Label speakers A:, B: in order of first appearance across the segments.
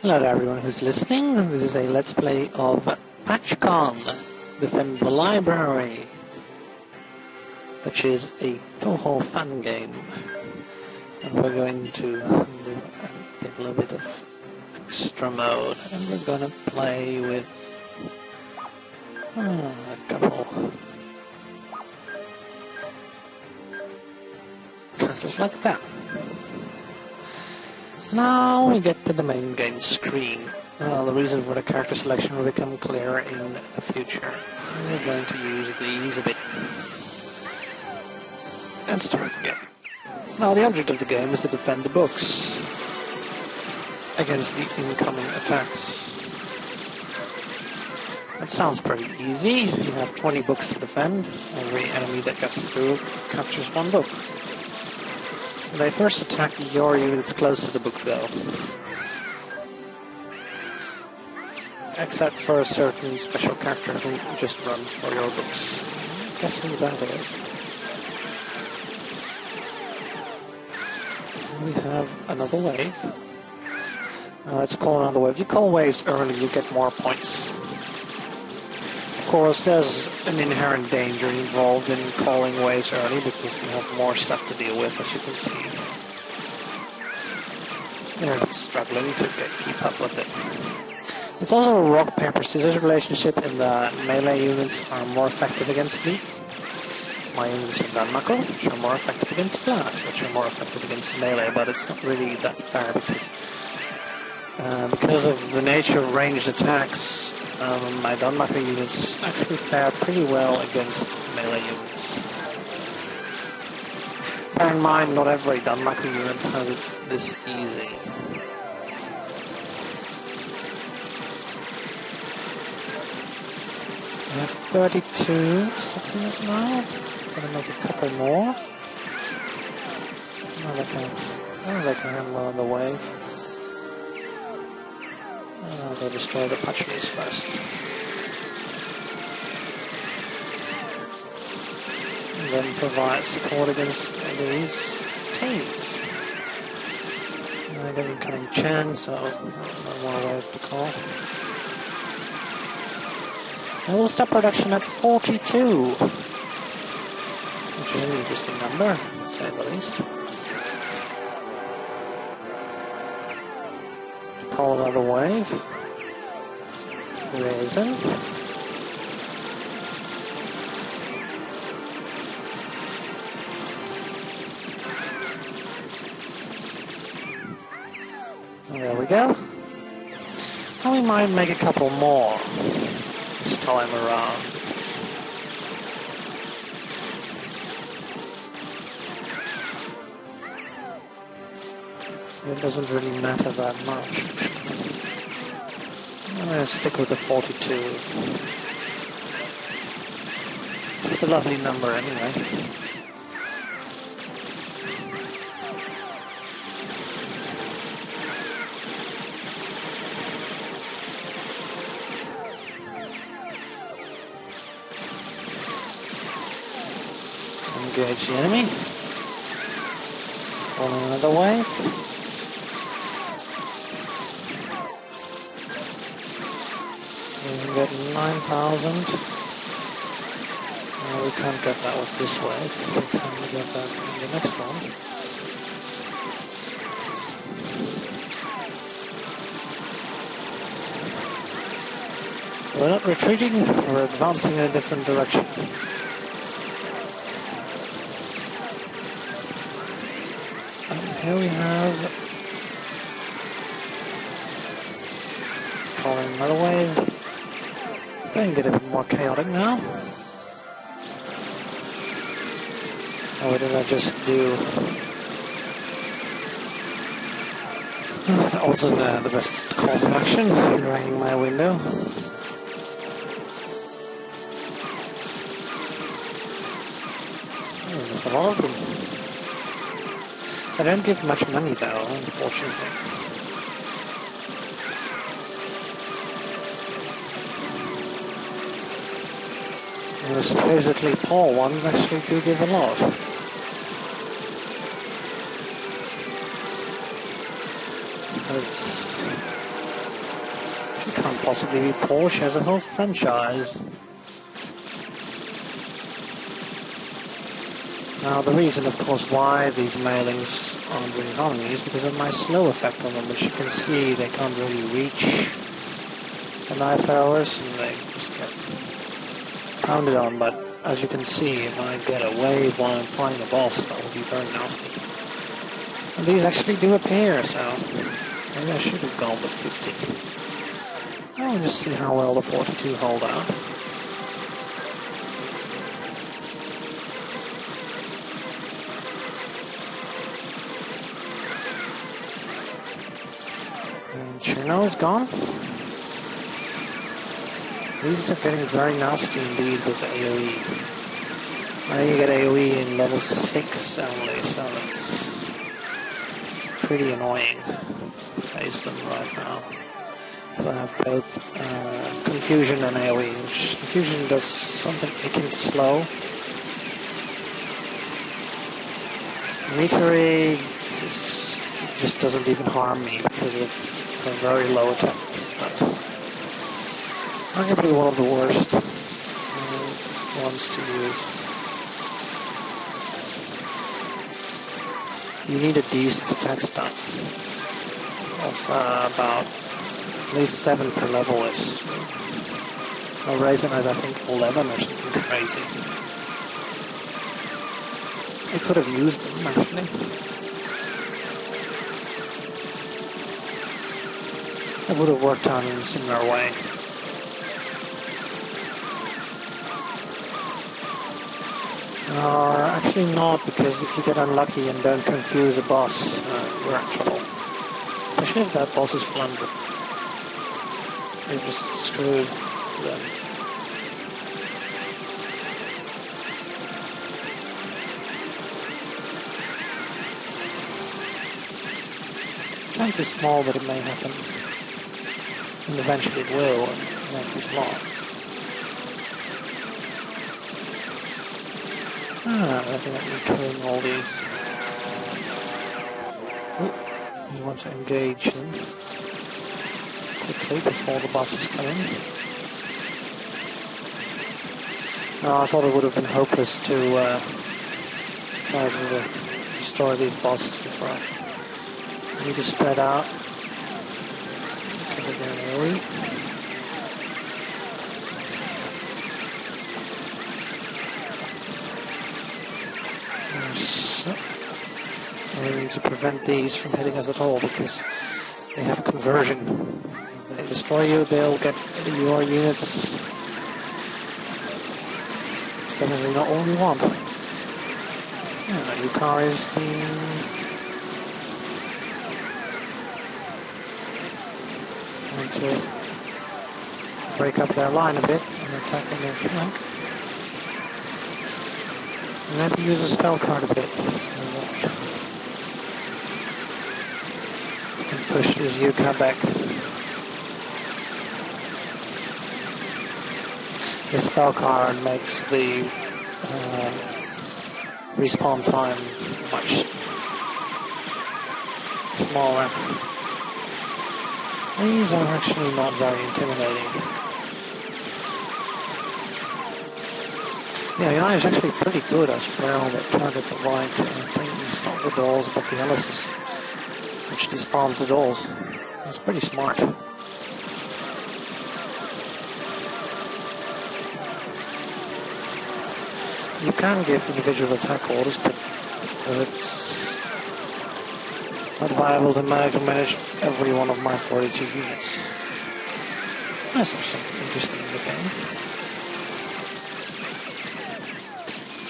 A: Hello to everyone who's listening. This is a Let's Play of Patchcon, Defend the Library, which is a Toho fan game. And we're going to do a little bit of extra mode, and we're going to play with a couple characters like that. Now we get to the main game screen. The reason for the character selection will become clearer in the future. We're going to use these a bit. And start the game. Now the object of the game is to defend the books against the incoming attacks. That sounds pretty easy. You have 20 books to defend. Every enemy that gets through captures one book. They first attack your units close to the book, though. Except for a certain special character who just runs for your books. Guess who that is? We have another wave. Let's call another wave. If you call waves early, you get more points. Of course, there's an inherent danger involved in calling waves early because you have more stuff to deal with, as you can see. They're struggling to keep up with it. It's also a rock, paper, scissors relationship in the melee units are more effective against me. My units are numerical, which are more effective against flat, which are more effective against melee, but it's not really that fair because of the nature of ranged attacks. My Dunmacher units actually fare pretty well against melee units. Bear in mind, not every Dunmacher unit has it this easy. We have 32 seconds now. Gonna make a couple more. Now they can handle the wave. They'll destroy the Patchcon first. And then provide support against these teams. I get incoming Chen, so no more wave to call. And we'll stop production at 42, which is an interesting number, to say the least. Call another wave. Raisin. There we go. And we might make a couple more this time around. It doesn't really matter that much. I'm going to stick with the 42. It's a lovely number anyway. Engage the enemy. On another wave. We can get 9,000. We can't get that with this wave. We can get that in the next one. We're not retreating, we're advancing in a different direction. And here we have calling another wave. Going to get a bit more chaotic now. Or what did I just do? Also the best course of action, dragging my window. Oh, there's a lot of them. I don't give much money though, unfortunately. And the supposedly poor ones actually do give a lot. So it's It can't possibly be Porsche as a whole franchise. Now the reason, of course, why these mailings aren't really harming me is because of my slow effect on them, which you can see they can't really reach the knife throwers and they just get pounded on. But as you can see, if I get away while I'm fighting a boss, that would be very nasty. And these actually do appear, so maybe I should have gone with 50. I'll just see how well the 42 hold out. And Chino is gone. These are getting very nasty indeed with the AoE. Now you get AoE in level 6 only, so that's pretty annoying to face them right now. So I have both Confusion and AoE, which Confusion does something akin to slow. Meteory just doesn't even harm me because of a very low attack stat. Arguably one of the worst ones to use. You need a decent attack stat of about at least 7 per level. Is Ryzen has, I think, 11 or something crazy. I could have used them actually. It would have worked out in a similar way. Or actually not, because if you get unlucky and don't confuse a boss, you're in trouble. Especially if that boss is Flounder. You're just screwed then. Chance is small, but it may happen. And eventually it will, and not this long. Definitely killing all these. Ooh, you want to engage them quickly before the bosses come in. No, I thought it would have been hopeless to try to destroy these bosses before I need to spread out. Because of their AoE. We need to prevent these from hitting us at all because they have conversion. If they destroy you, they'll get your units. It's definitely not what we want. Yeah, your car is being going to break up their line a bit and attack on their flank. And maybe use a spell card a bit. So push this Yuka back. The spell card makes the respawn time much smaller. These are actually not very intimidating. Yeah, the eye is actually pretty good as well. They target the right things, not the dolls, but the Alice's, which despawns the dolls. It's pretty smart. You can give individual attack orders, but of course it's not viable to manage every one of my 42 units. That's something interesting in the game.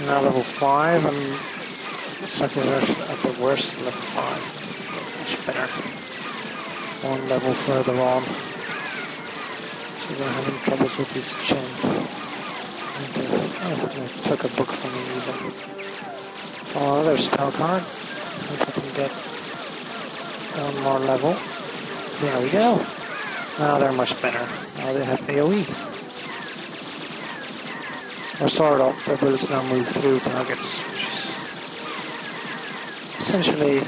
A: Now level 5, and suckers are at the worst level 5. Much better. One level further on. So we're having troubles with this chain. It took a book from me even. Oh, another spell card. Hope I can get one more level. There we go. Now they're much better. Now they have AoE. Or sort of, their bullets now move through targets, which is essentially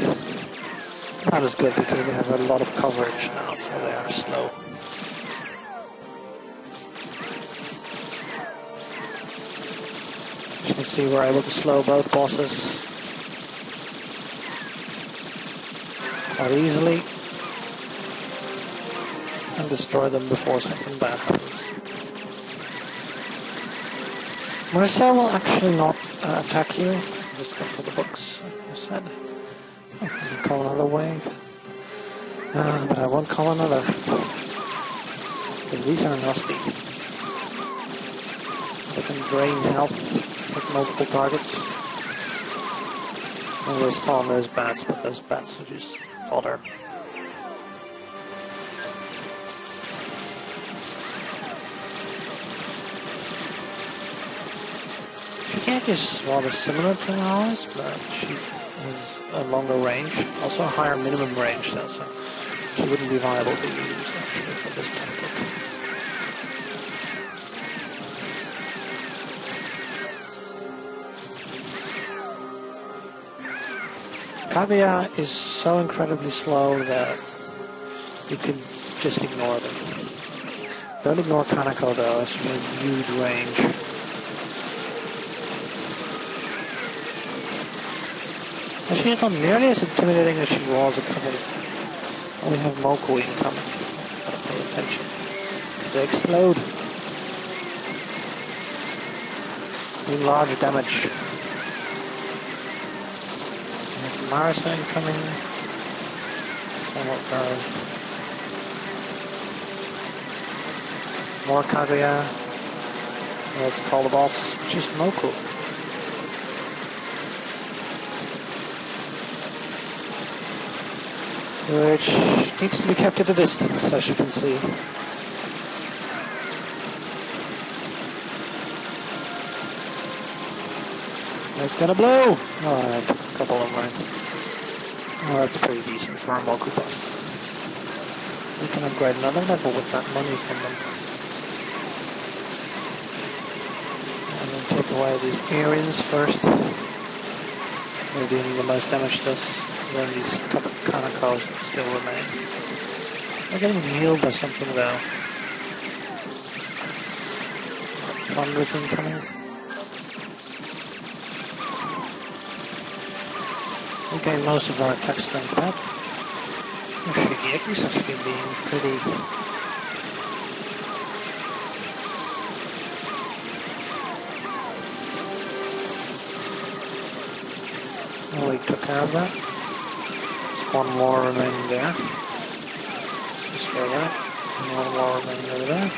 A: not as good because they have a lot of coverage now, so they are slow. As you can see, we're able to slow both bosses quite easily and destroy them before something bad happens. Marcel will actually not attack you. Just go for the books, like I said. Oh, I can call another wave. But I won't call another. Because these are nasty. They can drain health with multiple targets. And they spawn those bats, but those bats are just fodder. Shigeki is rather similar to ours, but she has a longer range, also a higher minimum range though, so she wouldn't be viable to use actually for this tactic. Kaguya is so incredibly slow that you could just ignore them. Don't ignore Kanako though, she has a huge range. She's not nearly as intimidating as she was a couple. Oh, we have Moku incoming. Gotta pay attention. Because they explode. Do large damage. We have Marisa incoming. Somewhat bad. More Kaguya. Let's call the boss, which is Moku. Which needs to be kept at a distance, as you can see. It's gonna blow! Oh, I took a couple of mine. Oh, that's pretty decent for a Moku boss. We can upgrade another level with that money from them. And then take away these earrings first. They're dealing the most damage to us. Then these couple Kanakos that still remain. They're getting healed by something though. Thunder's incoming. We gain most of our attack strength back. Shigeki's actually being pretty... Well, we took care of that. One more remaining there. Let's destroy that. And one more remaining over there.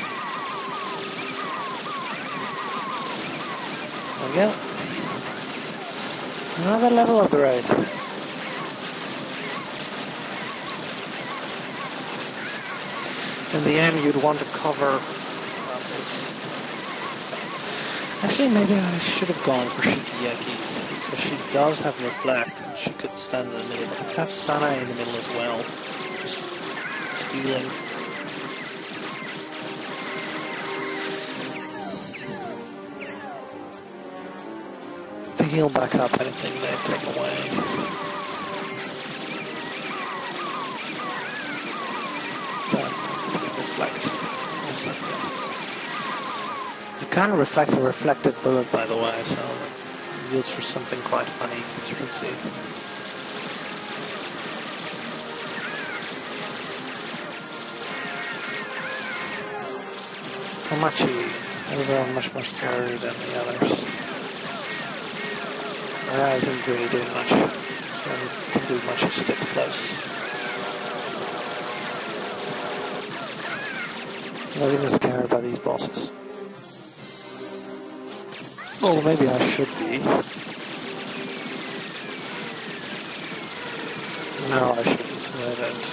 A: There we go. Another level upgrade. In the end, you'd want to cover this. Actually, maybe I should have gone for Shigeki. Because she does have reflect, and she could stand in the middle. I could have Sana in the middle as well, just stealing. To heal back up anything they take away. Reflect. Yes, yes. You can reflect a reflected bullet, by the way, so... Used for something quite funny, as you can see. Hamachi, overall much more scary than the others. Raya isn't really doing much, so he can do much if she gets close. Not even scared by these bosses. Well, maybe I should be. No, I shouldn't. No, I don't.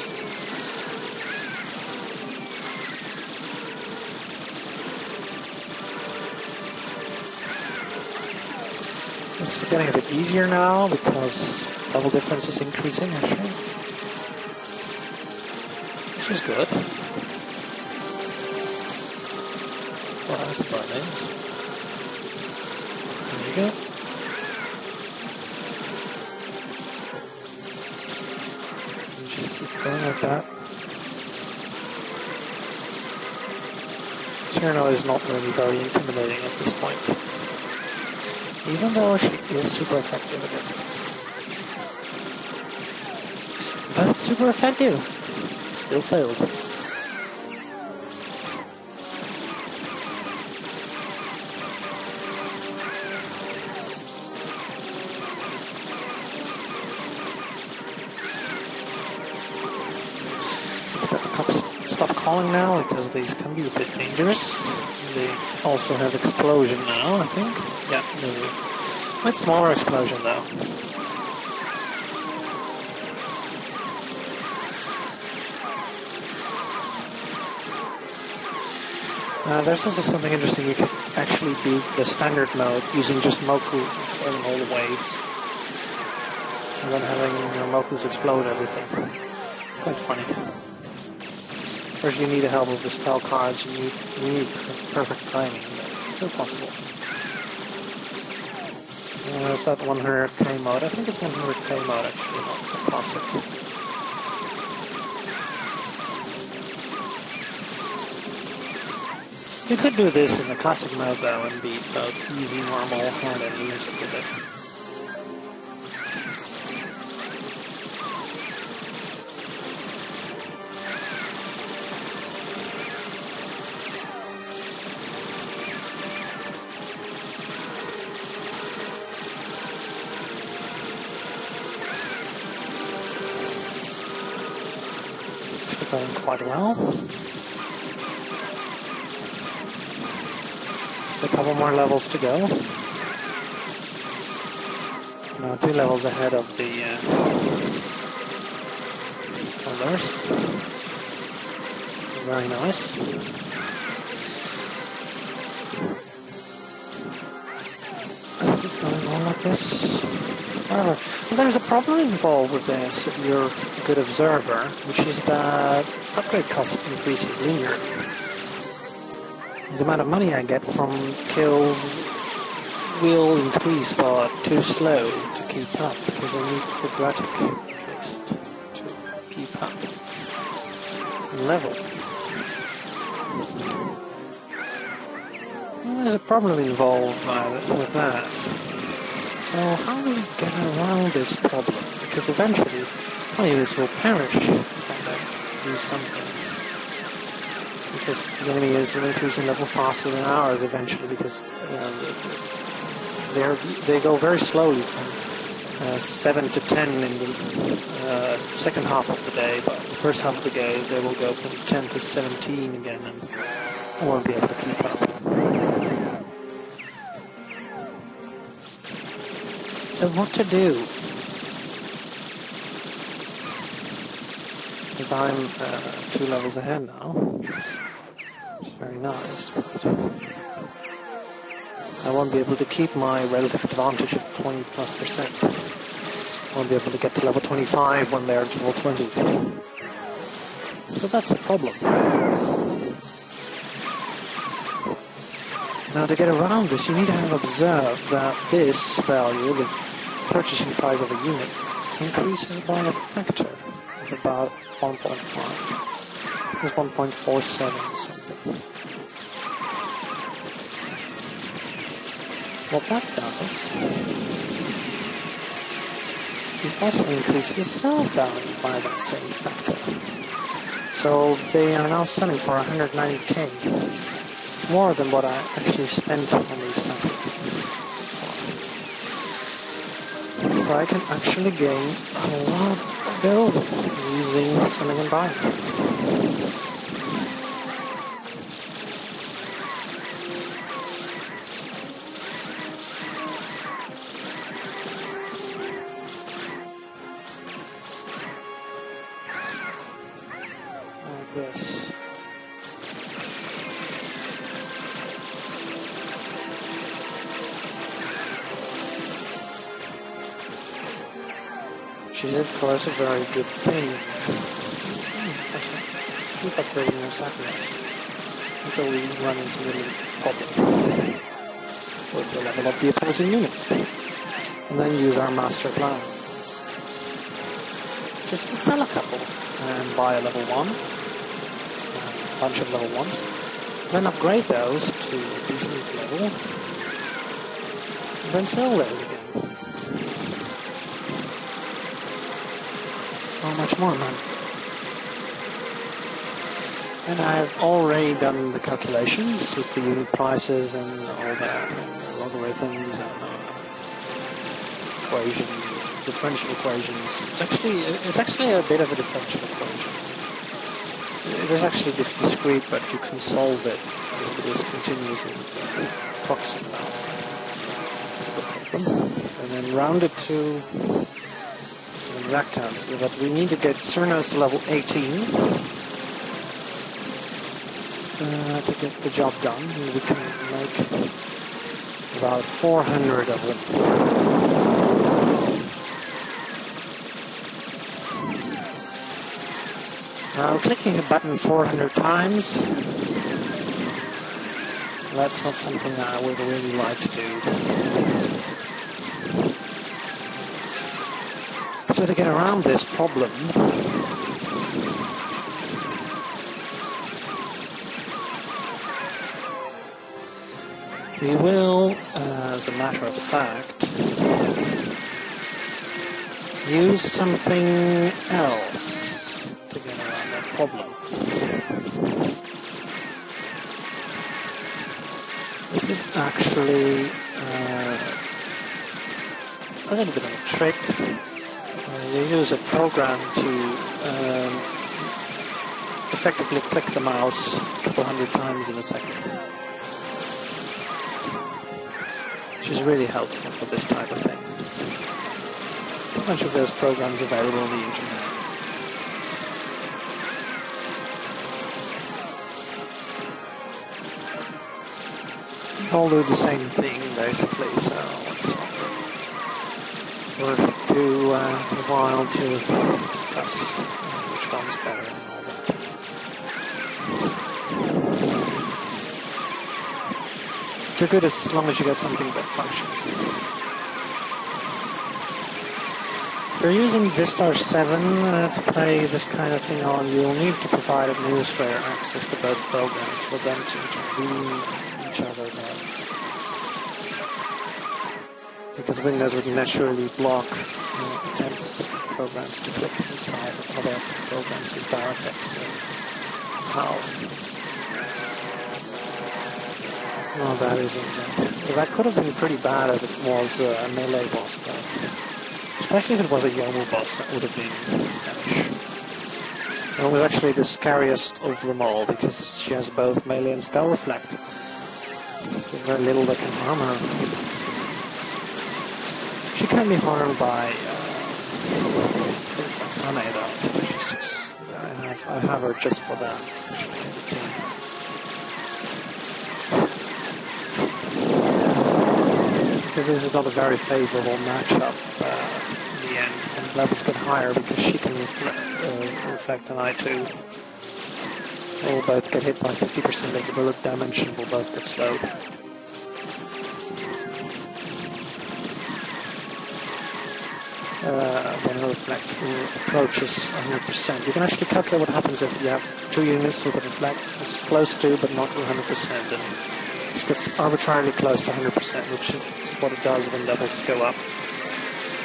A: This is getting a bit easier now because level difference is increasing, actually. Which is good. Well, that's learnings. There you go. And just keep going like that. Cherno is not really very intimidating at this point. Even though she is super effective against us. But it's super effective. It still failed. Stop calling now because these can be a bit dangerous. They also have explosion now, I think. Yeah, maybe. Quite smaller explosion though. There's also something interesting. You can actually do the standard mode using just Moku and all the waves, and then having your Mokus explode everything. Quite funny. First, you need the help of the spell cards. You need perfect timing, but it's still possible. There's that 100k mode. I think it's 100k mode actually, not the classic. You could do this in the classic mode though and beat both easy, normal, and enemies with it. Going quite well. Just a couple more levels to go. Now 2 levels ahead of the others. Very nice. Is this going on like this? However, there's a problem involved with this if you're a good observer, which is that upgrade cost increases linearly. The amount of money I get from kills will increase, but too slow to keep up, because I need quadratic at least to keep up level. Well, there's a problem involved with that. So how do we get around this problem? Because eventually, my units will perish if I don't do something. Because the enemy is increasing level faster than ours eventually, because they go very slowly from 7 to 10 in the second half of the day, but the first half of the day they will go from 10 to 17 again, and I won't be able to keep up. So what to do? Because I'm 2 levels ahead now. It's very nice, but I won't be able to keep my relative advantage of 20+%. I won't be able to get to level 25 when they're at level 20. So that's a problem. Now to get around this, you need to have observed that this value, the purchasing price of a unit, increases by a factor of about 1.5. It's 1.47 or something. What that does is also increase the sell value by that same factor. So they are now selling for 190k, more than what I actually spent on these samples. So I can actually gain a lot of gold using selling and buying. Like this. Which is, of course, a very good thing. Keep upgrading your satellites until we run into the problem with the level of the opposing units. And then use our master plan. Just to sell a couple and buy a level 1, a bunch of level 1s, then upgrade those to a decent level. And then sell those again. How much more money? And I've already done the calculations with the unit prices and all that, and logarithms and equations, differential equations. It's actually a bit of a differential equation. It is actually discrete, but you can solve it as it is continuous and approximate amounts. And then round it to it's an exact answer, but we need to get Cernos to level 18 to get the job done, and we can make about 400 of them. Now, clicking a button 400 times, that's not something I would really like to do. So to get around this problem, we will, as a matter of fact, use something else to get around that problem. This is actually a little bit of a trick. You use a program to effectively click the mouse a couple hundred times in a second, which is really helpful for this type of thing. A bunch of those programs available on the internet. They all do the same thing basically, so it's worth it to a while to discuss which one's better and all that. They're good as long as you get something that functions. If you're using Vistar 7 to play this kind of thing on, you'll need to provide administrator access to both programs for them to intervene each other there. Because Windows would naturally block attempts of programs to click inside of other programs as DirectX and PALs. No, that isn't. That could have been pretty bad if it was a melee boss, though. Especially if it was a Yomu boss, that would have been hellish. And it was actually the scariest of them all, because she has both melee and spell reflect. There's very little that can harm her. She can be harmed by things like Sane, though. She's just, I have her just for that, actually, in the team. Because this is not a very favorable matchup in the end, and levels get higher because she can reflect and I too. We'll both get hit by 50% of the bullet damage and we'll both get slowed. When a reflect approaches 100%. You can actually calculate what happens if you have two units with a reflect. It's close to, but not 100%. And it gets arbitrarily close to 100%, which is what it does when levels go up.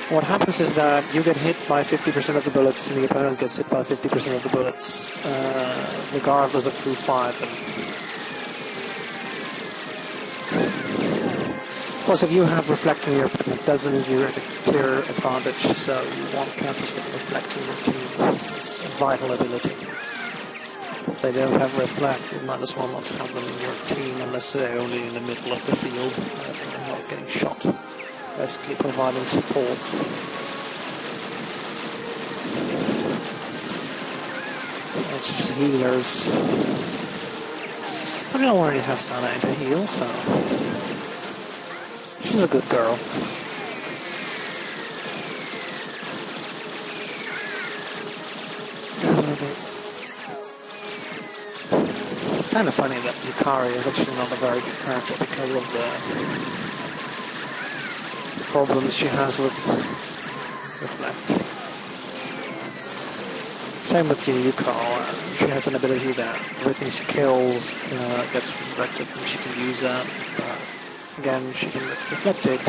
A: What happens is that you get hit by 50% of the bullets, and the opponent gets hit by 50% of the bullets, regardless of who fired them. Of course, if you have reflecting, your opponent doesn't, you're at a clear advantage, so you want counters with reflecting your team. It's a vital ability. If they don't have reflect, you might as well not have them in your team unless they're only in the middle of the field and not getting shot. Basically providing support. It's just healers. But I already have Sana to heal, so she's a good girl. It's kind of funny that Yukari is actually not a very good character because of the problems she has with reflect. Same with Yuko. She has an ability that everything she kills gets reflected and she can use that. again she can get reflected,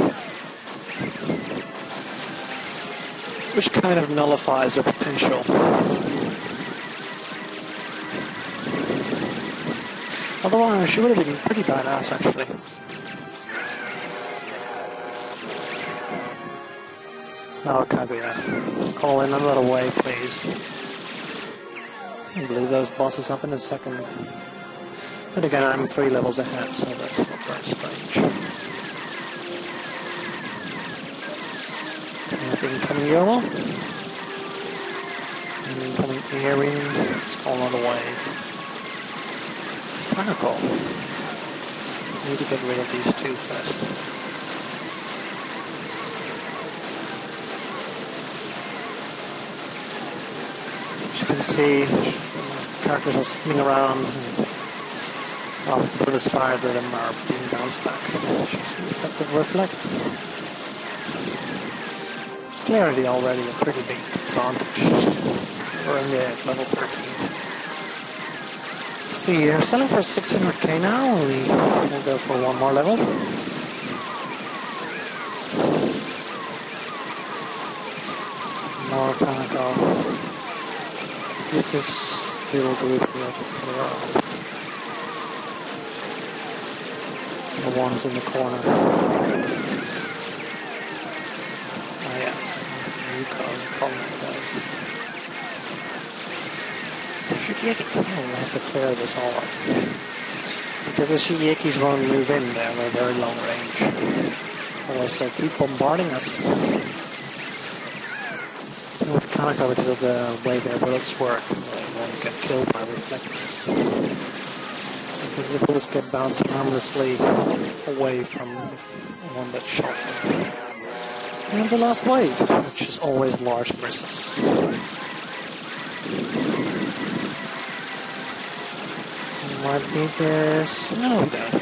A: which kind of nullifies her potential. Otherwise, she would have been pretty badass, actually. Oh, Kaguya. Call in another wave, please. I believe those bosses up in a second. But again, I'm 3 levels ahead, so that's not very strange. Anything coming yellow? Anything coming airing? Let's call another wave. Mechanical. Need to get rid of these 2 first. As you can see, characters are spinning around. The bullets fired at them are being bounced back. Just an effective reflect. It's clearly already a pretty big advantage. We're only at level 13. See, they're selling for 600k now. We'll go for 1 more level. More Kanako. Use this little group here to play around. The ones in the corner. Ah yes, you call them guys. Shigeki. Oh, we'll have to clear this all up. Because the Shigekis won't move in there, they're very long range. Otherwise they'll keep bombarding us. And with Kanako, because of the way their bullets work, they won't get killed by reflects. Because the bullets get bounced harmlessly away from the one that shot them. And the last wave, which is always large misses. Might need this. No, we don't.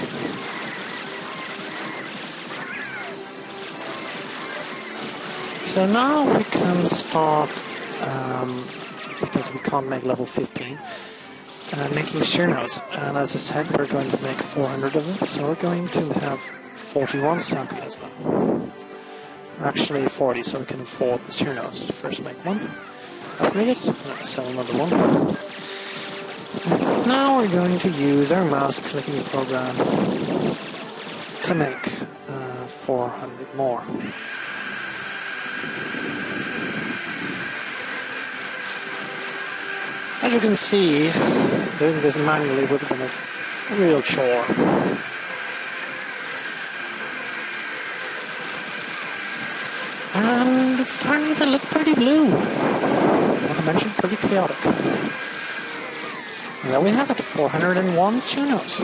A: So now we can start, because we can't make level 15, making shear nodes. And as I said, we're going to make 400 of them, so we're going to have 41 Sakuyas now. Or actually 40, so we can afford the shear nodes. First make one, upgrade it, and sell another one. Now we're going to use our mouse clicking program to make 400 more. As you can see, doing this manually would have been a real chore. And it's starting to look pretty blue. Like I mentioned, pretty chaotic. And there we have it, 401 tunos.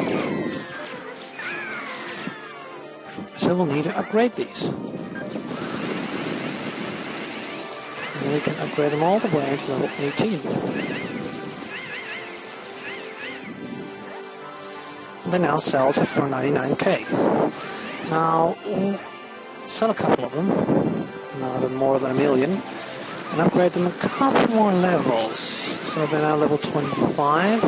A: So we'll need to upgrade these. And we can upgrade them all the way to level 18. They now sell to 499k. Now, we'll sell a couple of them, now they're more than 1 million, and upgrade them a couple more levels. So they're now level 25.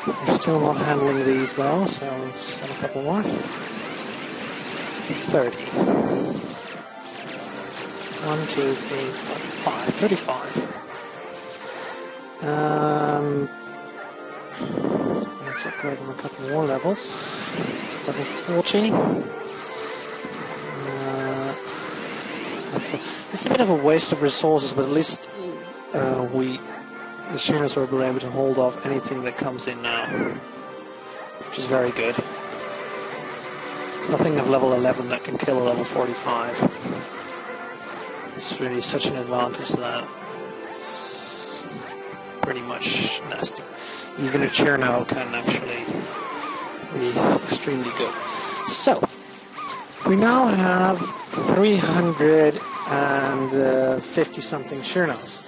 A: We're still not handling these though, so we'll sell a couple more. 30. 1, 2, 3, 4, 5. 35. Let's upgrade them a couple more levels. Level 40. It's a bit of a waste of resources, but at least the tuners will be able to hold off anything that comes in now, which is very good. There's nothing of level 11 that can kill a level 45. It's really such an advantage that it's pretty much nasty. Even a Cherno can actually be extremely good. So, we now have 350 something Chernos.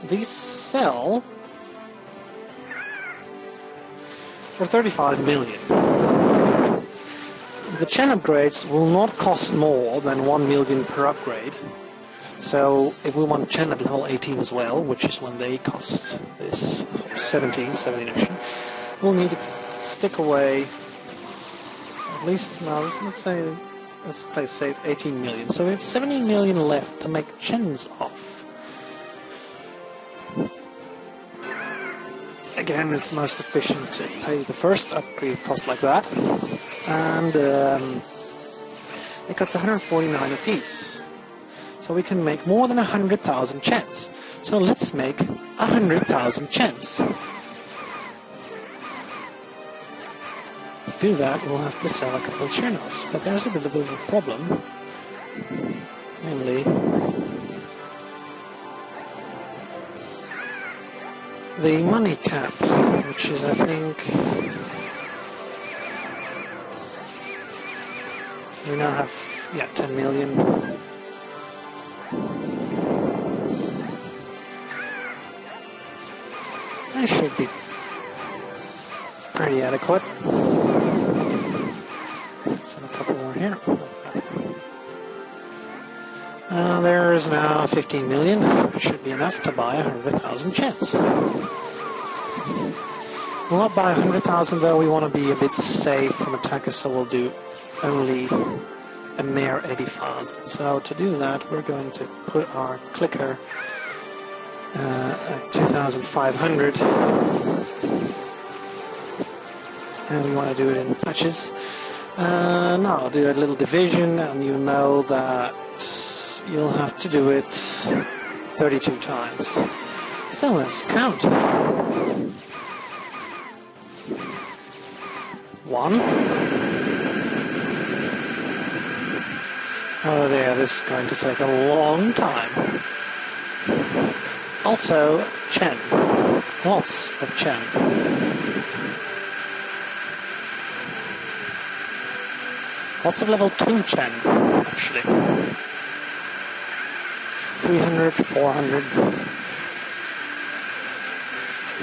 A: These sell for 35 million. The Chen upgrades will not cost more than 1 million per upgrade. So if we want Chen at level 18 as well, which is when they cost this 17 actually, we'll need to stick away At least, now let's say, let's play safe, 18 million. So we have 17 million left to make chens off. Again, it's most efficient to pay the first upgrade cost like that. And it costs 149 apiece. So we can make more than 100,000 chens. So let's make 100,000 chens. To do that, we'll have to sell a couple of channels. But there's a bit of a problem. Namely, the money cap, which is, I think, we now have, 10 million. That should be pretty adequate. Send a couple more here. There is now 15 million, which should be enough to buy 100,000 chens. We'll not buy 100,000 though, we want to be a bit safe from attackers, so we'll do only a mere 80,000. So to do that, we're going to put our clicker at 2,500. And we want to do it in patches. Now I'll do a little division, and you know that you'll have to do it 32 times. So let's count. 1. Oh dear, this is going to take a long time. Also, chen. Lots of chen. Lots of level 2 chen, actually. 300, 400.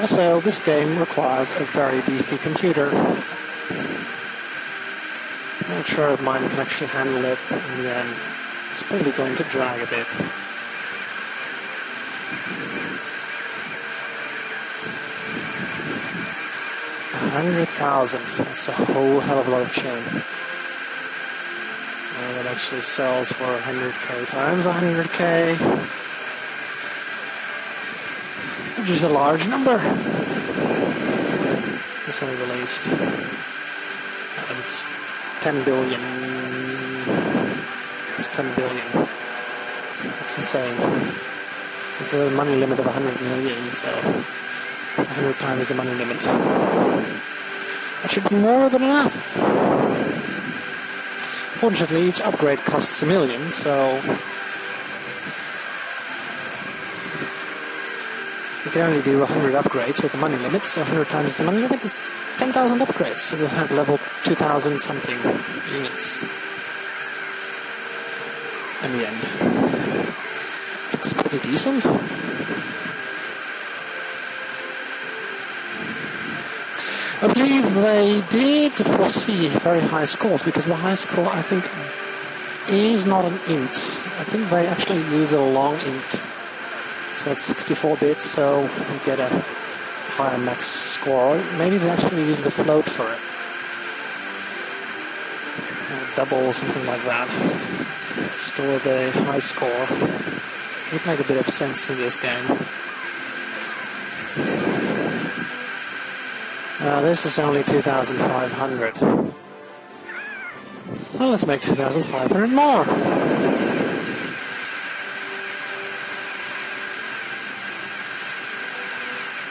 A: Also, this game requires a very beefy computer. I'm not sure if mine can actually handle it in the end. It's probably going to drag a bit. $100,000. That's a whole hell of a lot of chen. That actually sells for 100k times 100k, which is a large number. It's only released. It's 10 billion. It's 10 billion. That's insane. It's a money limit of 100 million, so it's 100 times the money limit. That should be more than enough. Fortunately, each upgrade costs $1 million, so you can only do 100 upgrades with the money limit, so 100 times the money limit is 10,000 upgrades, so we'll have level 2,000 something units in the end. Looks pretty decent. I believe they did foresee very high scores, because the high score, I think, is not an int. I think they actually use a long int. So it's 64 bits, so you get a higher max score. Maybe they actually use the float for it. Or double or something like that. Store the high score. It would make a bit of sense in this game. This is only 2,500. Well, let's make 2,500 more.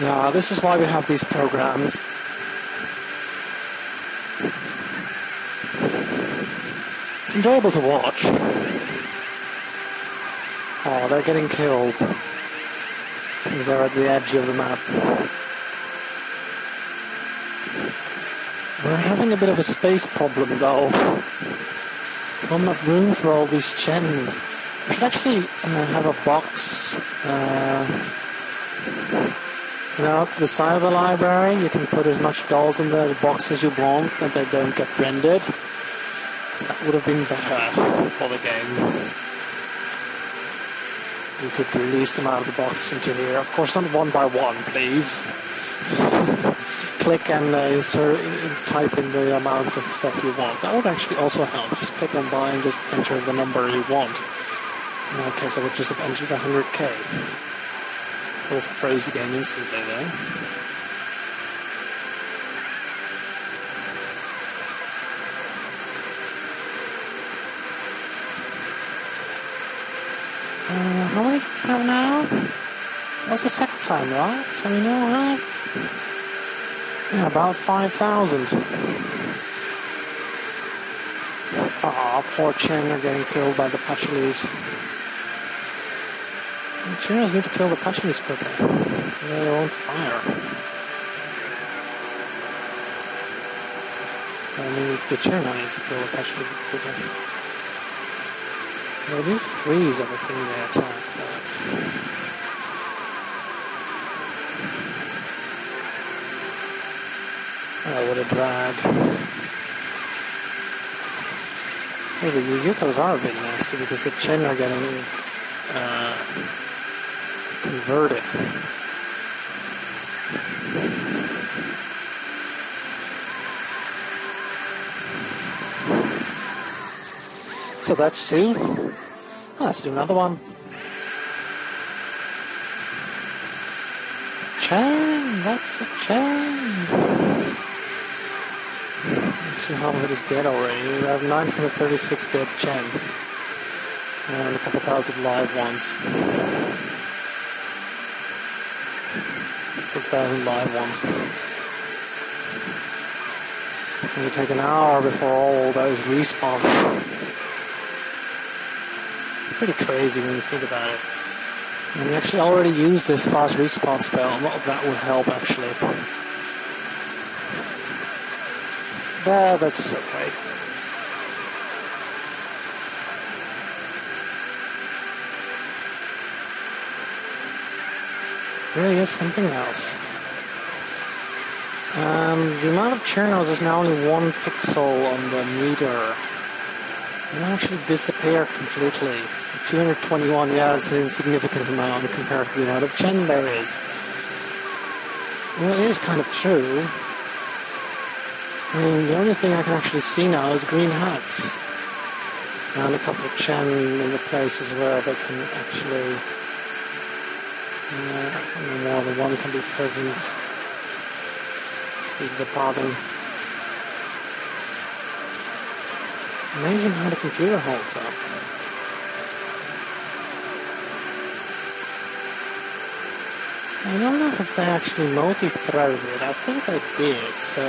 A: Now, this is why we have these programs. It's enjoyable to watch. Oh, they're getting killed. They're at the edge of the map. We're having a bit of a space problem though. There's not enough room for all these chen. We should actually have a box, to the side of the library. You can put as much dolls in the box as you want, that they don't get rendered. That would have been better for the game. You could release them out of the box into here. Of course, not one by one, please. click and type in the amount of stuff you want. That would actually also help. Just click on buy and just enter the number you want. In that case, I would just have entered 100k. We'll froze the game instantly though. How many do we have now? That's the second time, right? So we now have about 5,000. Ah, poor Chen are getting killed by the Patchleys. The Chinos need to kill the Patchleys quicker. They're on fire. I mean, the Chino needs to kill the Patchleys quicker. They do freeze everything they attack, but... Oh, what a drag. Hey, the Yukos are a bit nasty because the Chen are getting converted. So that's two. Oh, let's do another one. Chen, that's a Chen. Actually, half of it is dead already. We have 936 dead Chen. And a couple thousand live ones. 6,000 live ones. It will take an hour before all those respawn. Pretty crazy when you think about it. And we actually already used this fast respawn spell. A lot of that would help actually. But that's okay. Really is something else. The amount of churnos is now only 1 pixel on the meter. It will actually disappear completely. 221, yeah, it's an insignificant amount compared to the amount of Chen there is. Well, it is kind of true. I mean, the only thing I can actually see now is green hats. And a couple of Chen in the places where they can actually... more than one can be present. With the popping. Amazing how the computer holds up. I don't know if they actually multi-threaded it. I think they did, so...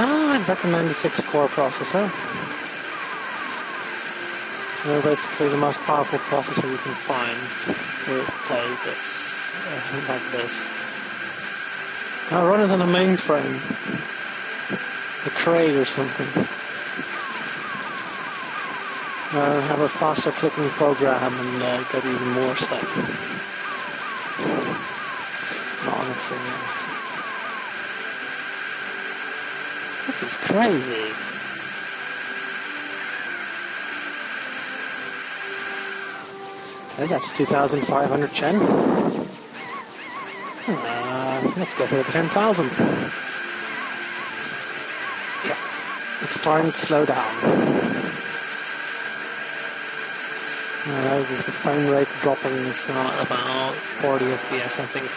A: I'd recommend the 6-core processor. They're basically the most powerful processor you can find to play that's like this. I run it on a mainframe. A Cray or something. Have a faster clicking program and get even more stuff. Honestly, yeah. This is crazy. Okay, that's 2,500 Chen. Let's go for the 10,000. Yeah, it's starting to slow down. There's the frame rate dropping. It's now about 40 FPS, I think.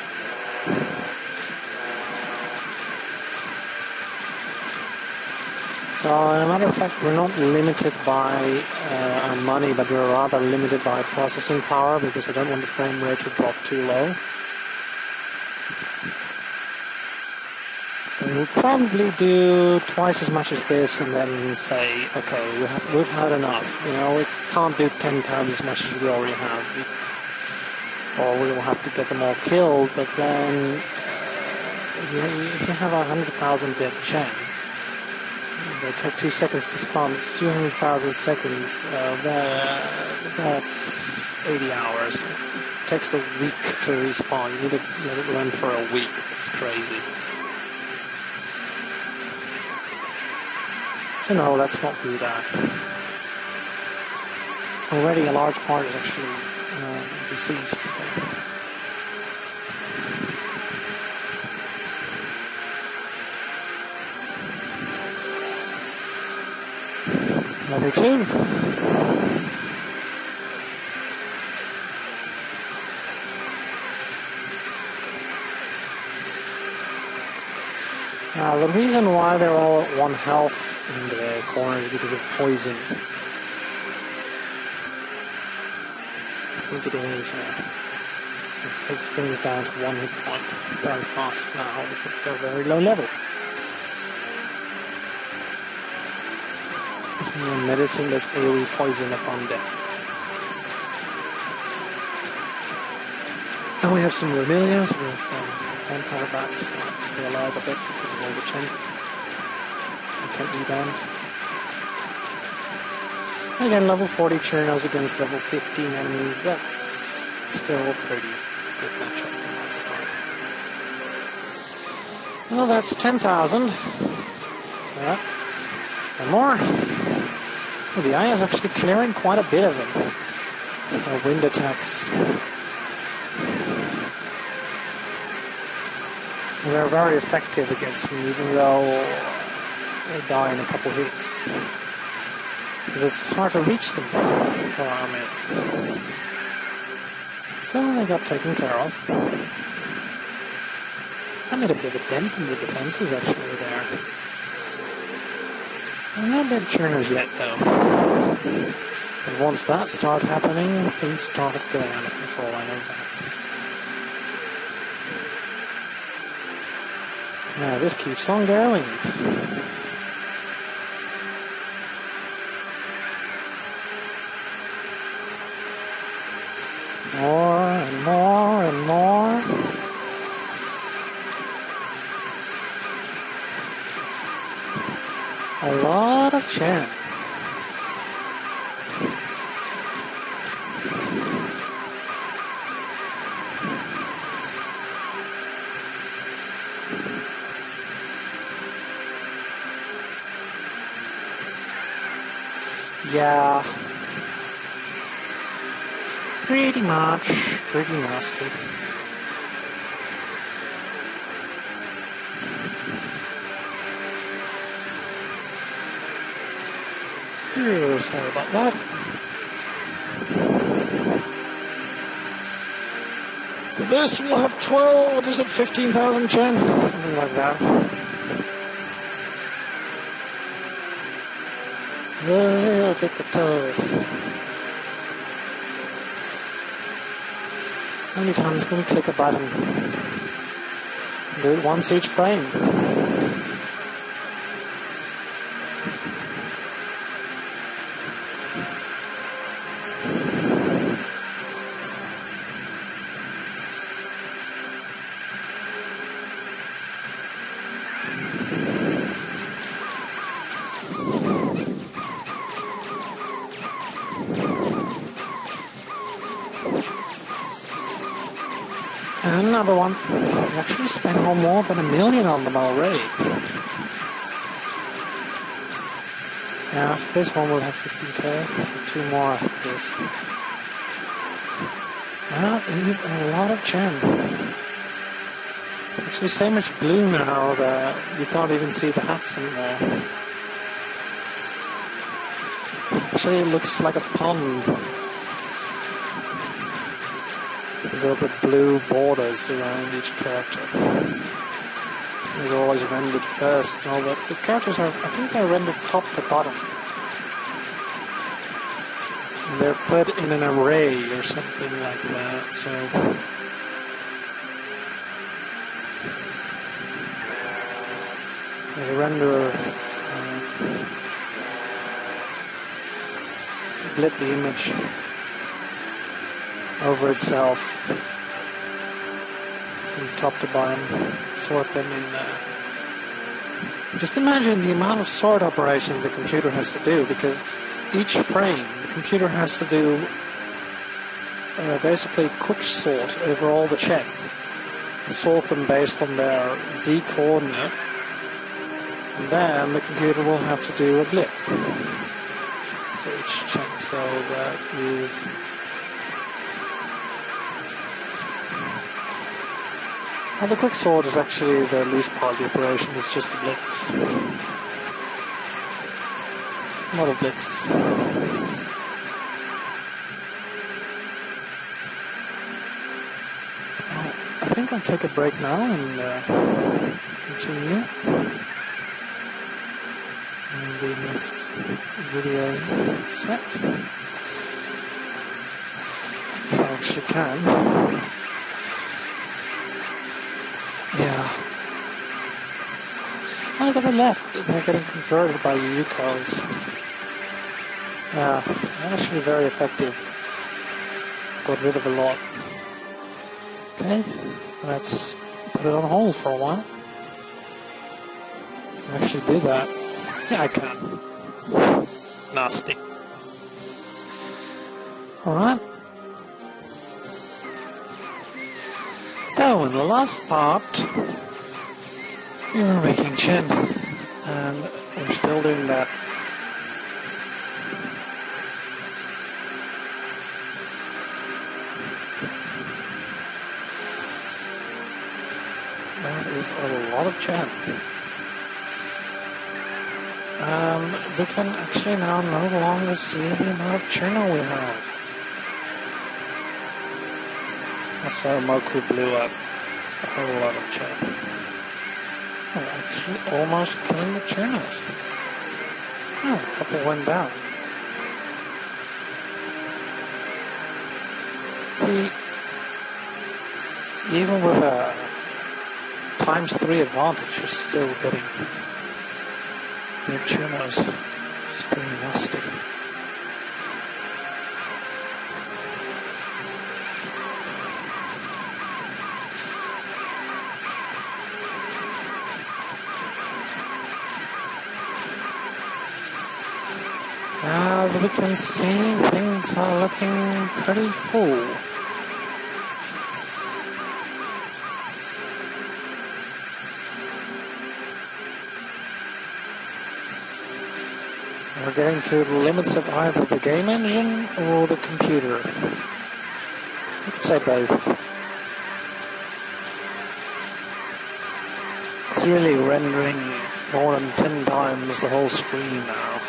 A: So, as a matter of fact, we're not limited by our money, but we're rather limited by processing power because I don't want the frame rate to drop too low. So we'll probably do twice as much as this and then say, okay, we've had enough. You know, we can't do 10 times as much as we already have. Or we will have to get them all killed, but then if you have 100,000 dead Chen, they take 2 seconds to spawn. It's 200,000 seconds. That's 80 hours. It takes a week to respawn. You need to let it run for a week. It's crazy. So no, let's not do that. Already a large part is actually deceased. So. Level 2. The reason why they're all at 1 health in the corner is because of poison. I think it is. It takes things down to 1 hit point very fast now because they're very low level. And medicine does AoE poison upon death. And we have some Remilias with vampire bats stay alive a bit because of all the chin. You can rebound. Again, level 40 Churnos against level 15 enemies. That's still a pretty good matchup from my side. Well, that's 10,000. Yeah. And more. Well, the eye is actually clearing quite a bit of them. Wind attacks. They're very effective against me, even though they die in a couple hits. Because it's hard to reach them for armor. So they got taken care of. I made a bit of a dent in the defenses actually there. I'm not dead churners yet though. And once that started happening, things started going out of control, I know that. Now this keeps on going. More and more and more. A lot of chance. Yeah. Pretty much. Pretty nasty. Sorry about that. So this will have 12, what is it, 15,000 Chen? Something like that. I'll take the toe. How many times can we click a button? Do it once each frame. And another one. We actually spent more than $1 million on them already. Yeah, after this one we'll have 15k. So 2 more after this. Well, it is a lot of gem. Actually so much blue now that you can't even see the hats anymore. Actually it looks like a pond. There's all the blue borders around each character. They're always rendered first. All the characters are, I think they're rendered top to bottom. And they're put in an array or something like that, so... They render... split the image over itself from top to bottom, sort them in just imagine the amount of sort operations the computer has to do, because each frame the computer has to do basically quick sort over all the check and sort them based on their Z coordinate, and then the computer will have to do a blip for each check, so that is well, the quick sort is actually the least part of the operation, it's just the blitz. A lot of blitz. I think I'll take a break now and continue in the next video set. If I actually can. Yeah. Oh, they're left. They're getting converted by Yukos. Yeah, actually very effective. Got rid of a lot. Okay, let's put it on hold for a while. Can I actually do that? Yeah, I can. Nasty. Alright. So, in the last part, we were making Chen, and we're still doing that. That is a lot of Chen. We can actually now no longer see the amount of churno we have. That's how Moku blew up. A whole lot of Chen. Oh, actually almost killing the churnos. Oh, a couple went down. See, even with a ×3 advantage, you're still getting the churnos. It's pretty nasty. As we can see, things are looking pretty full. We're getting to the limits of either the game engine or the computer. You could say both. It's really rendering more than 10 times the whole screen now.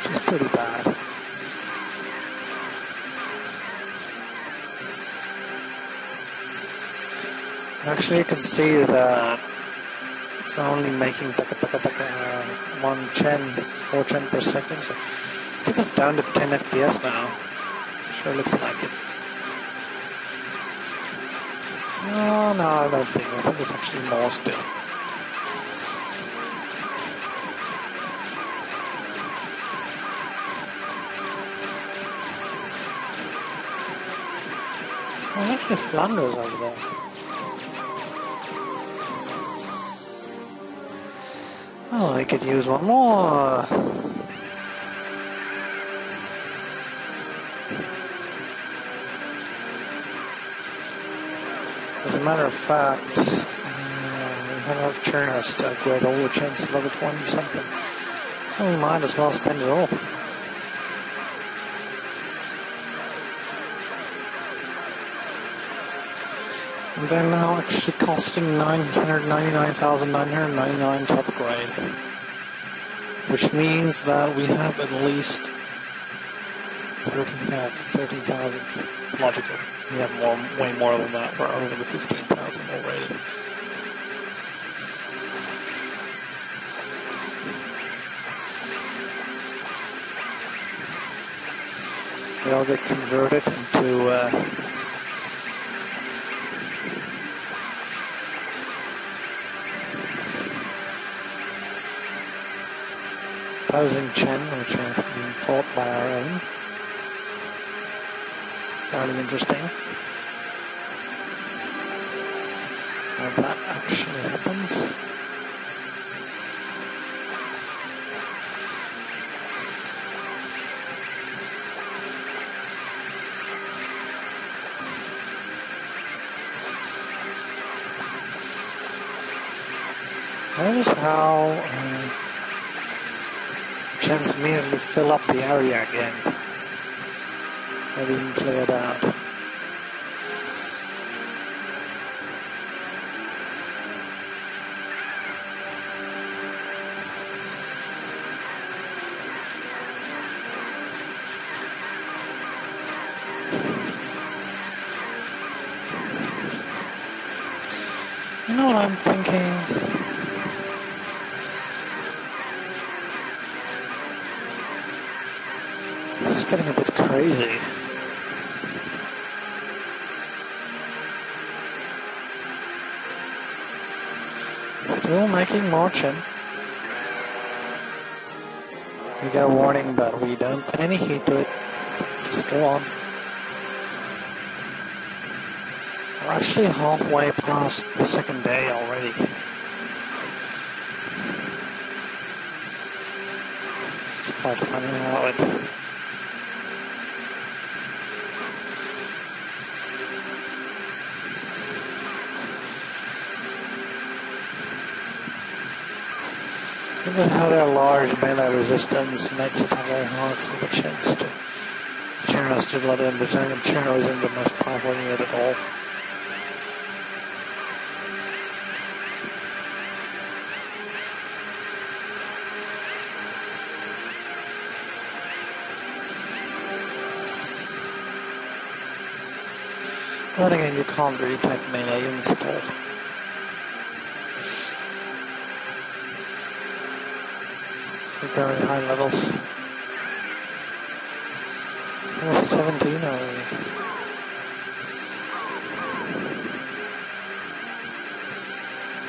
A: Which is pretty bad. Actually, you can see that it's only making 1 Chen, 4 Chen per second. So I think it's down to 10 FPS now. Sure looks like it. No, I don't think. I think it's actually more still. Well, actually Flanders over there. Oh, I could use one more. As a matter of fact, we have enough churners to upgrade all the chins to level 20 something. So we might as well spend it all. And they're now actually costing 999,999 to upgrade. Which means that we have at least 13,000. It's logical. We have way more than that. We're over the 15,000 already. They all get converted into 1,000 Chen, which are being fought by our own. Fairly interesting. How that actually happens. Notice how Chens immediately fill up the area again. They've even cleared out. You know what I'm thinking? This is getting a bit crazy. Still making margin. We get a warning, but we don't put any heat to it. Just go on. We're actually halfway past the second day already. It's quite funny how it... Look at how their large melee resistance makes it very hard for the chance to... Chernarus to let in, but Chernarus isn't the most powerful unit at all. But again, you can't really take melee units at all. At very high levels. Almost 17 already.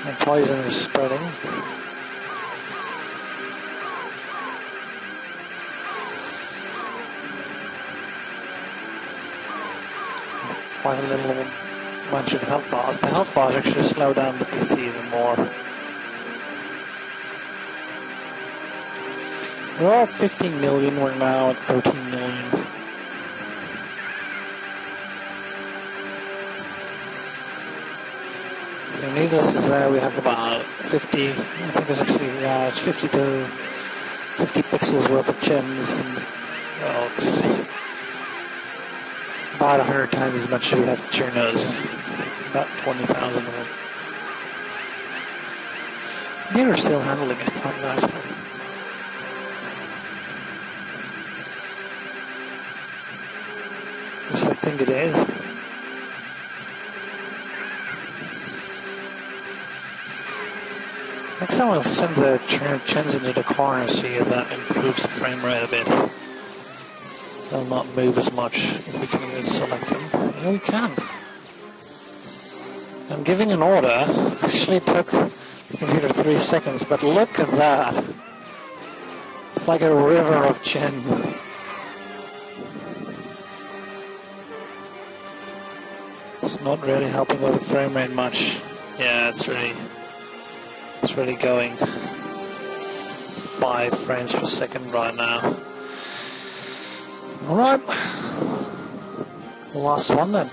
A: And poison is spreading. Quite a little bunch of health bars. The health bars actually slow down the PC even more. We're at 15 million, we're now at 13 million. So needless to say, we have about 50, I think it's actually, yeah, it's 50 to 50 pixels worth of gems, and well, it's about 100 times as much as we have Chernarus. About 20,000 of them. They're still handling it quite nicely. Yes, I think it is. Next time I'll send the Chens into the corner and see if that improves the frame rate a bit. They'll not move as much if we can even select them. Yeah, we can. I'm giving an order. Actually took the computer 3 seconds, but look at that. It's like a river of Chen. It's not really helping with the frame rate much. Yeah, it's really going 5 frames per second right now. Alright, last one then.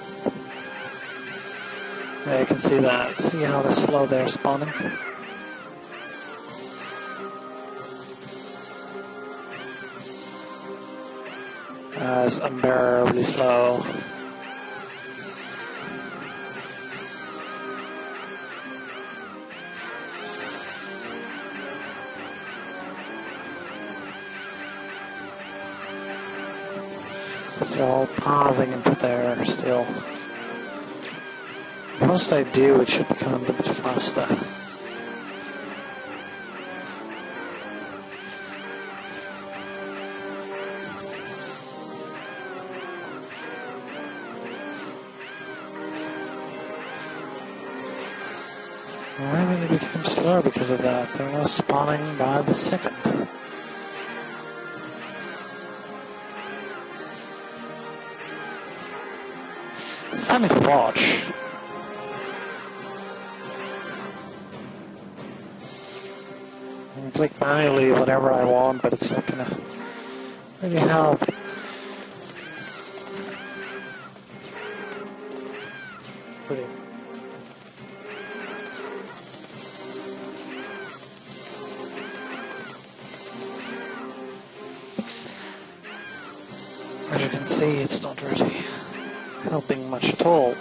A: Yeah, you can see that. See how they're slow they're spawning? It's unbearably slow. They're all pathing into there still. Once they do, it should become a little bit faster. Maybe they became slower because of that. They're now spawning by the second. It's funny to watch. I can click manually whatever I want, but it's not gonna really help. Pretty. As you can see, it's not really helping much at all.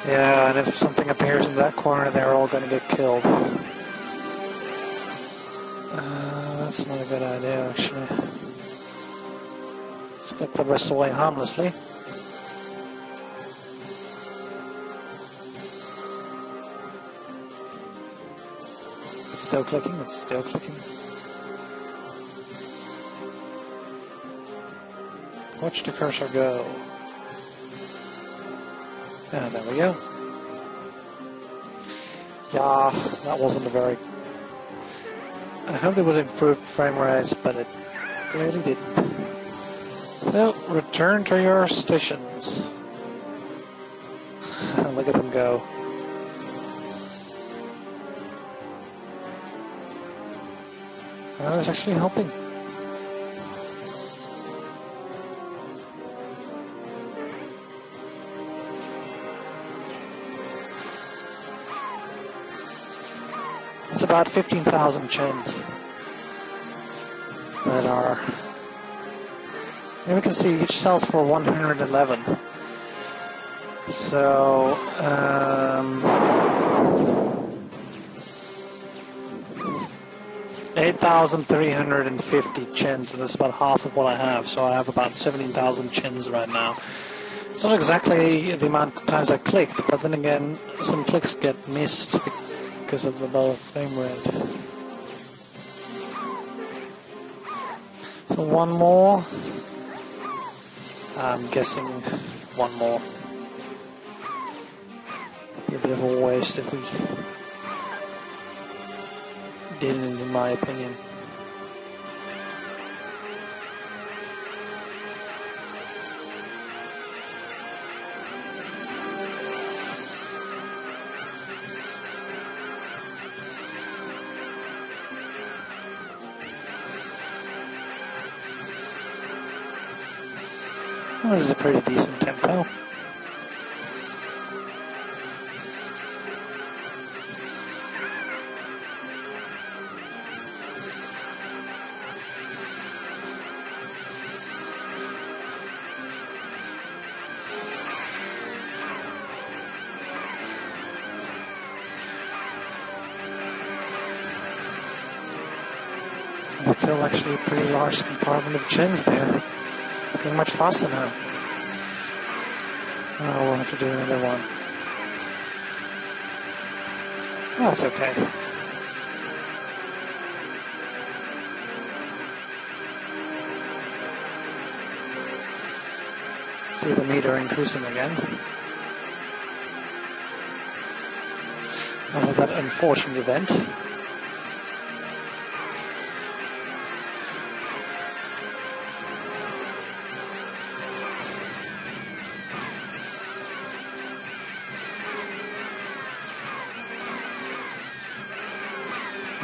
A: Yeah, and if something appears in that corner, they're all going to get killed. That's not a good idea, actually. Let's click the rest away harmlessly. It's still clicking, it's still clicking. Watch the cursor go. And there we go. Yeah, that wasn't a very... I hope they would improve frame rates, but it clearly didn't. So, return to your stations. Look at them go. That is actually helping. It's about 15,000 chins that are... Here we can see each sells for 111. So, 8,350 chins, and that's about half of what I have. So I have about 17,000 chins right now. It's not exactly the amount of times I clicked, but then again, some clicks get missed because of the low frame rate. So one more. I'm guessing one more. Be a bit of a waste if we didn't, in my opinion. Well, this is a pretty decent tempo. There's still actually a pretty large compartment of chins there. Getting much faster now. Oh, we'll have to do another one. Oh, that's okay. See the meter increasing again. After that unfortunate event.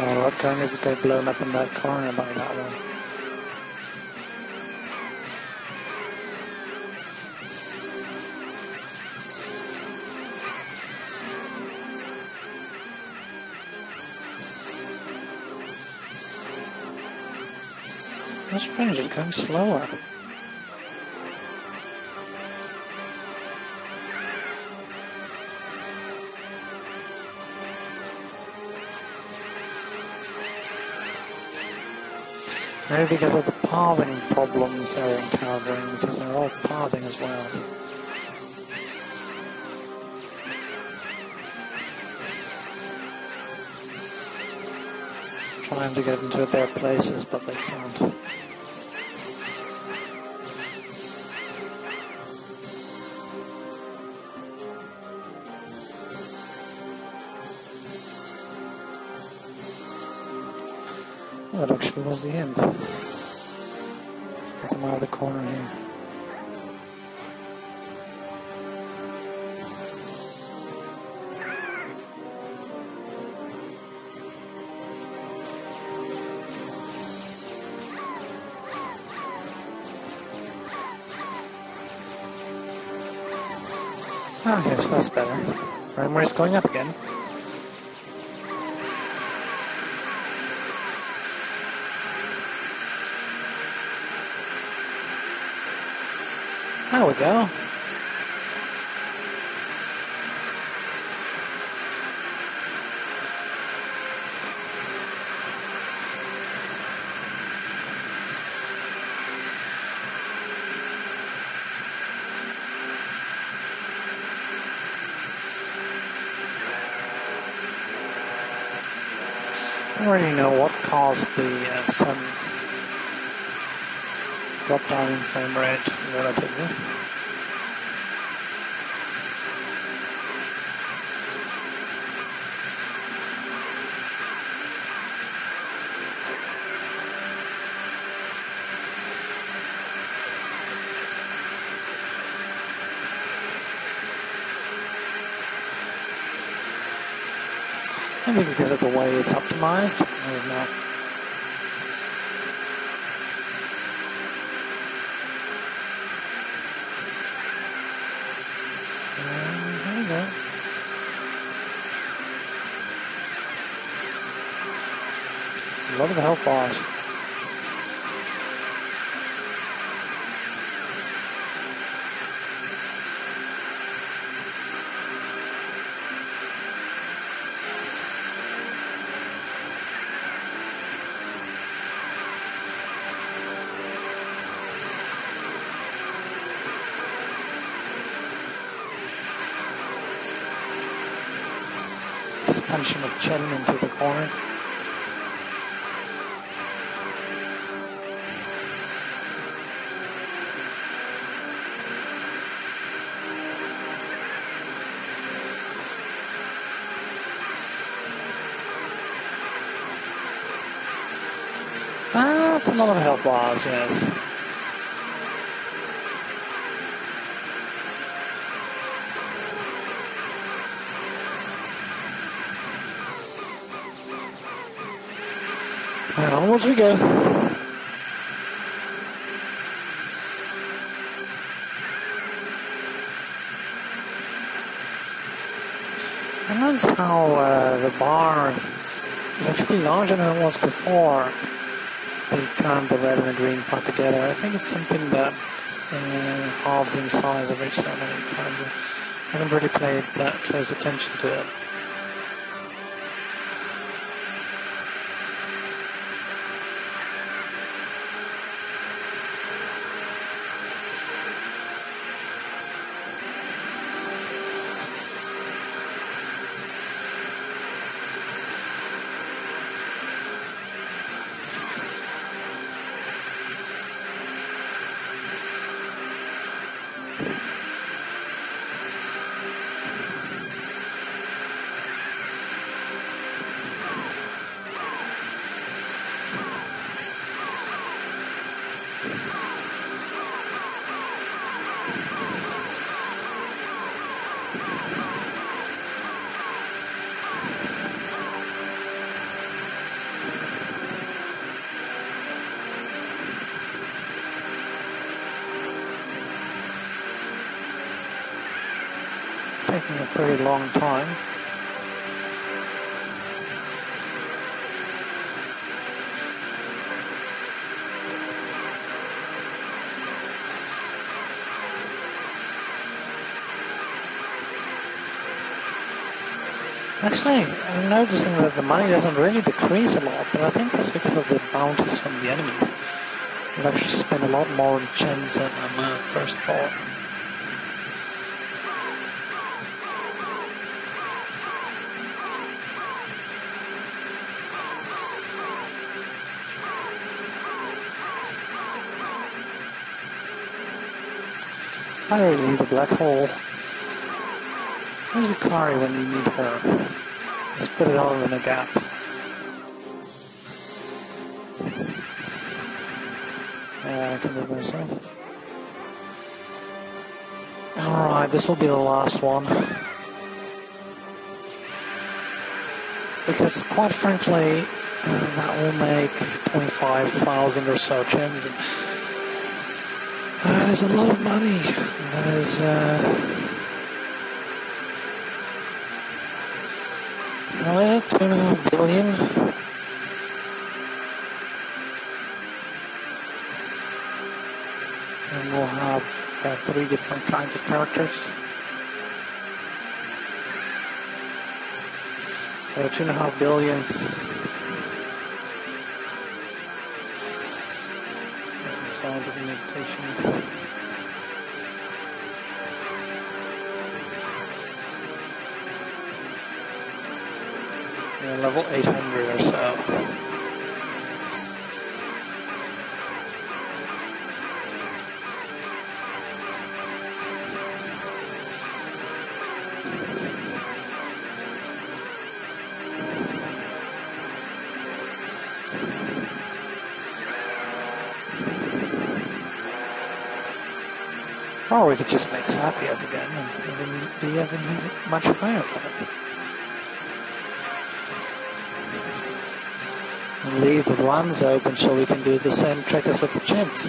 A: Oh, what kind of get blown up in that corner by that one? That's strange, it comes slower. Maybe because of the pathing problems they're encountering, because they're all pathing as well. Trying to get into their places, but they can't. That actually was the end. Let's get them out of the corner here. Ah, yes, that's better. Frame rate's going up again. There we go. don't really know what caused the sudden drop down in frame rate relatively. Maybe because of the way it's optimized. I don't know. There we go. A lot of the health bars. Expansion of chin into the corner. That's a lot of health bars, yes. And onwards we go. I notice how the bar is actually larger than it was before they crammed the red and the green part together. I think it's something that halves in size every so many times. I haven't really paid that close attention to it. Taking a pretty long time. Actually, I'm noticing that the money doesn't really decrease a lot, but I think that's because of the bounties from the enemies. I've actually spent a lot more on gems than I first thought. I really need a black hole. Where's Yukari when you need her? Let's put it all in a gap. Yeah, I can do it myself. Alright, this will be the last one. Because, quite frankly, that will make 25,000 or so gems. That is a lot of money. That is, 2.5 billion. And we'll have 3 different kinds of characters. So 2.5 billion. That's the sound of the meditation. Level 800 or so. Or we could just make Sapiens again and be even much higher than it. And leave the runs open so we can do the same trick as with the chins.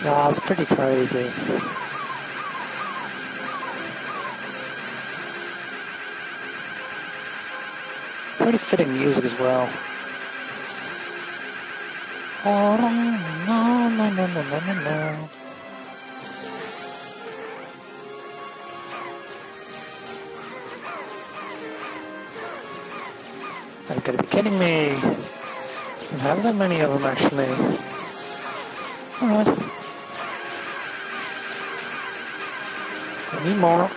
A: Yeah, it's pretty crazy. Pretty fitting music as well. Oh, no, no, no, no, no, no, no. You've got to be kidding me. I don't have that many of them actually. Alright. I need more.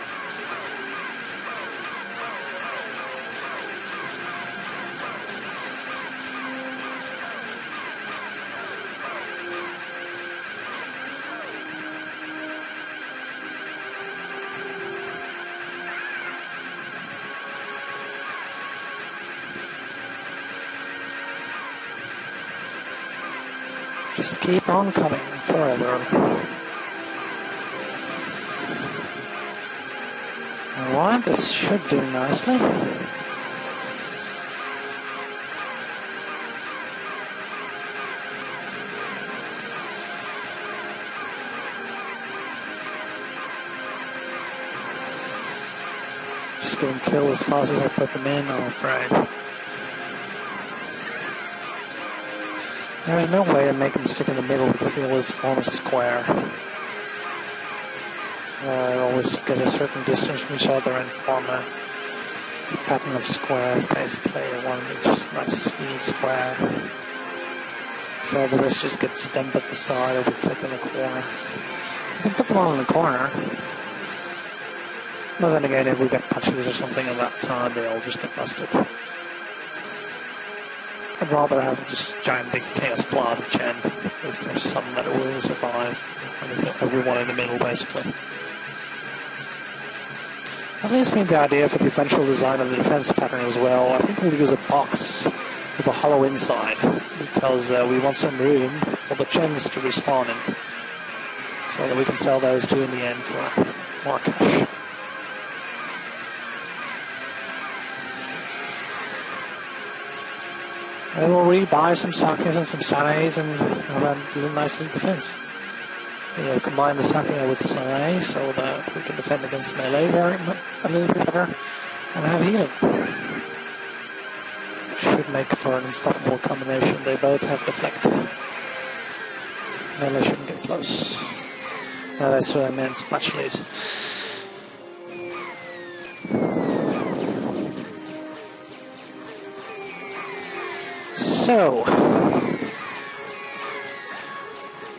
A: Just keep on coming forever. Alright, this should do nicely. Just getting killed as fast as I put them in, I'm afraid. There's no way to make them stick in the middle because they always form a square. They always get a certain distance from each other and form a pattern of squares, basically. One just nice smooth square. So the rest just gets dumped at the side or we click in the corner. You can put them all in the corner. But then again, if we get patches or something on that side, they all just get busted. I'd rather have just giant big chaos cloud of Chen, because there's some that will survive. Everyone in the middle, basically. That leads me to the idea for the eventual design of the defense pattern as well. I think we'll use a box with a hollow inside, because we want some room for the Chens to respawn in, so that we can sell those two in the end for more cash. And we'll rebuy some Sakis and some Sanaes and have a nice little defense. Combine the Sakia with Sanae so that we can defend against melee a little bit better and have healing. Should make for an unstoppable combination. They both have deflect. Melee shouldn't get close. No, that's what I meant, spatulas. So,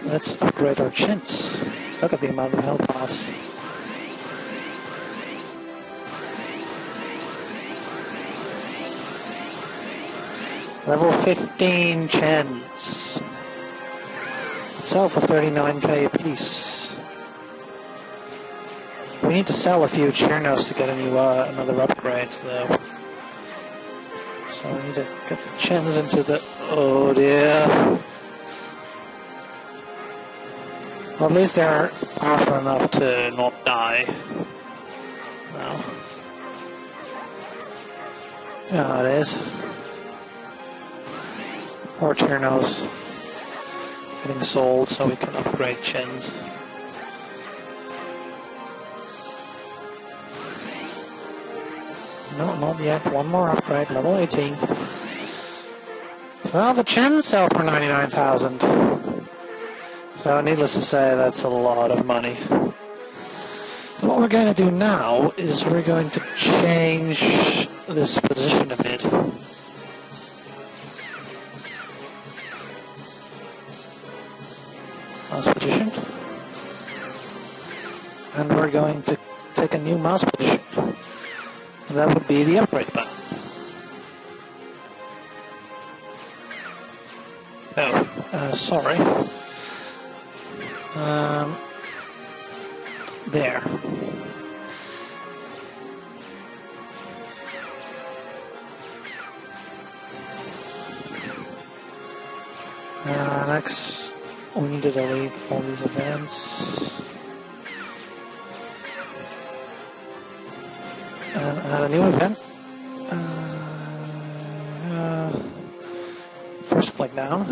A: let's upgrade our chins. Look at the amount of health pass. Level 15 chins. Let's sell for 39k a piece. We need to sell a few Chernos to get a new another upgrade though. So we need to get the chins into the... oh dear. Well, at least they're powerful enough to not die. No. Yeah, it is. Poor Chernos getting sold so we can upgrade chins. No, not yet. One more upgrade, level 18. So now the Chen sell for 99,000. So needless to say, that's a lot of money. So what we're going to do now is we're going to change this position a bit. Mouse position. And we're going to take a new mouse position. And that would be the upgrade button. Oh, sorry. There. Next, we need to delete all these events. And add a new event. First click down.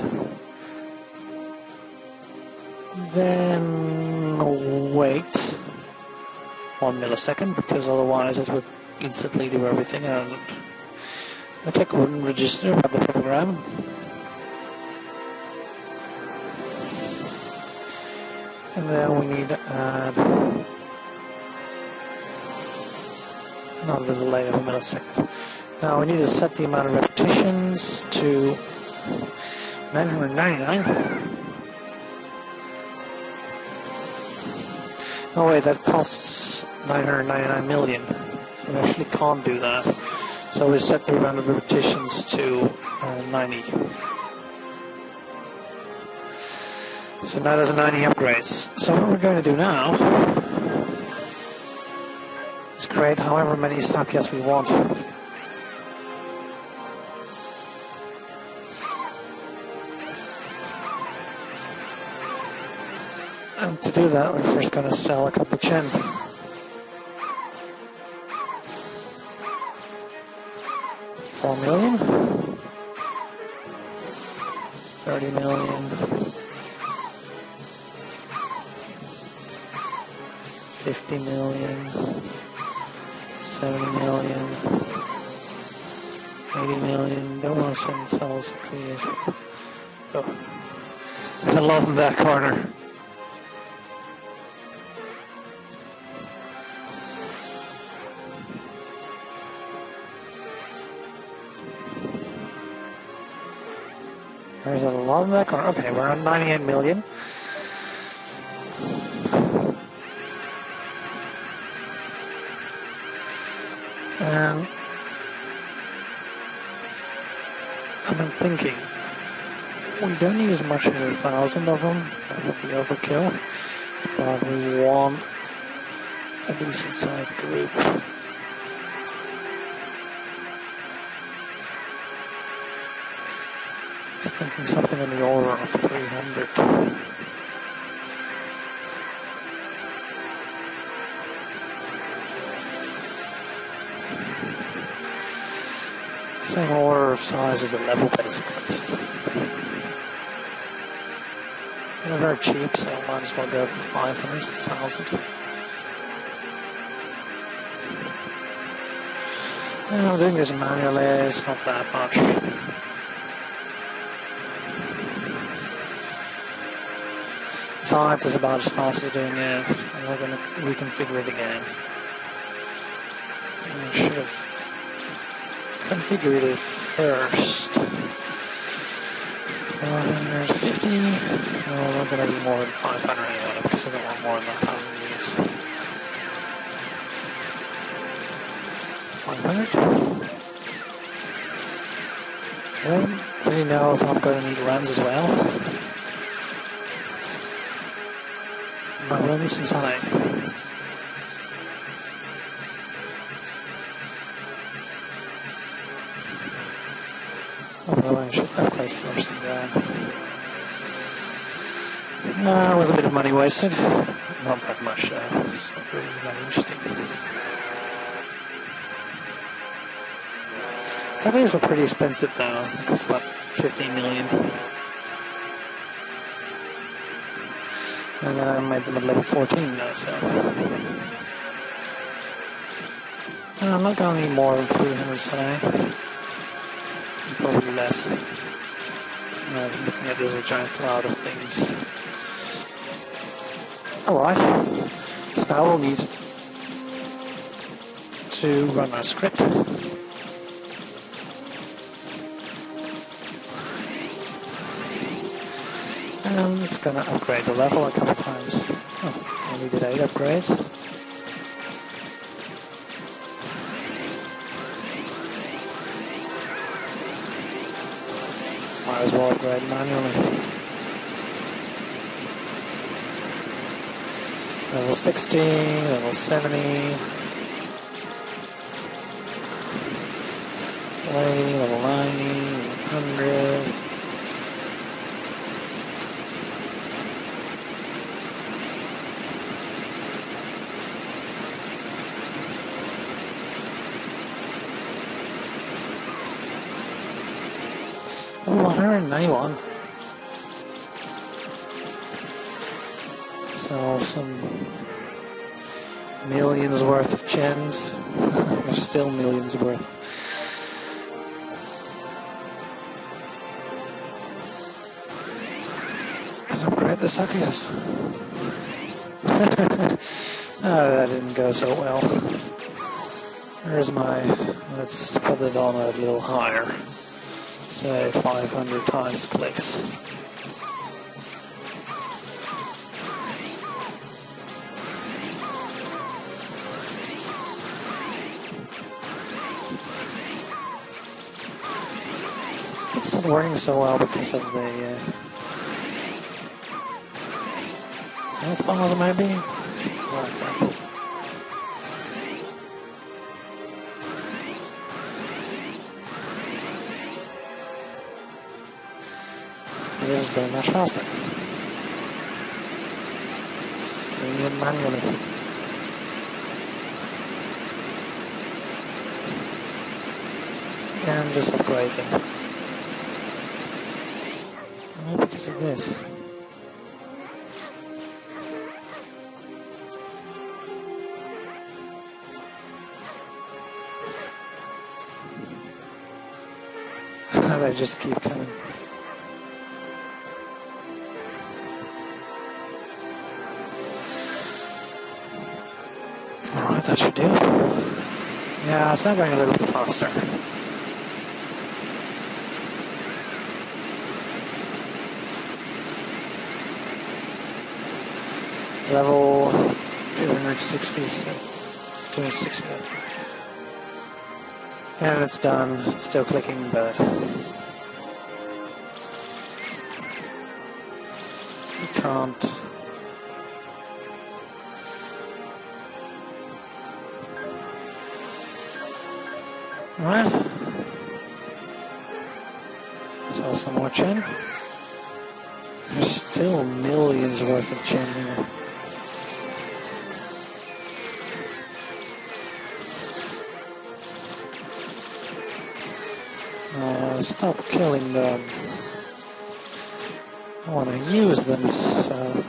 A: Then wait 1 millisecond, because otherwise it would instantly do everything, and the click wouldn't register about the program. And then we need to add another delay of a millisecond. Now we need to set the amount of repetitions to 999. Oh wait, that costs 999 million. So we actually can't do that. So we set the amount of repetitions to 90. So now there's 90 upgrades. So what we're going to do now is create however many sakyas we want. And to do that, we're first going to sell a couple Chen. $4 million, 30 million, 50 million, 70 million, 80 million. Don't want to sell some creation. Oh, there's a lot in that corner. There's a lot in that corner. Okay, we're on 98 million. And I've been thinking, we don't need as much as 1,000 of them. That would be overkill. But we want a decent sized group. Thinking something in the order of 300. Same order of size as the level, basically. So they're very cheap, so I might as well go for 500, 1,000. I'm doing this manually, it's not that much. Science is about as fast as doing it. I'm not going to reconfigure it again. I should have configured it first. There's 50. No, we're going to be more than 500 anyway, because I don't want more than 1,000 units. 500. I don't really know if I'm going to need runs as well. No, we'll need some sunlight. Although I should upgrade first and then. It was a bit of money wasted. Not that much though. It's not really that interesting. Saturdays were pretty expensive though. It cost about 15 million. And then I made them at level 14 now, so. I'm not going to need more than 300 today. Probably less. Looking at this as a giant cloud of things. Alright, so now we'll need to run our script. And it's going to upgrade the level a couple times. Oh, only did 8 upgrades. Might as well upgrade manually. Level 60, level 70, 80, level 90, 100. Oh, 191. So some millions worth of gens. There's still millions worth. And upgrade the suckers. Oh, that didn't go so well. There's my... Let's put it on a little higher. Say 500 times clicks. It's not working so well because of the health bars maybe? Like that. This is going much faster. Just doing it manually. And just upgrade them. Oh, because of this. They just keep coming. Alright, that should do. Yeah, it's now going a little bit faster. Level 260, 260. And it's done. It's still clicking, but you can't. Alright. So some more chen. There's still millions worth of chen here. Stop killing them. I want to use them, so...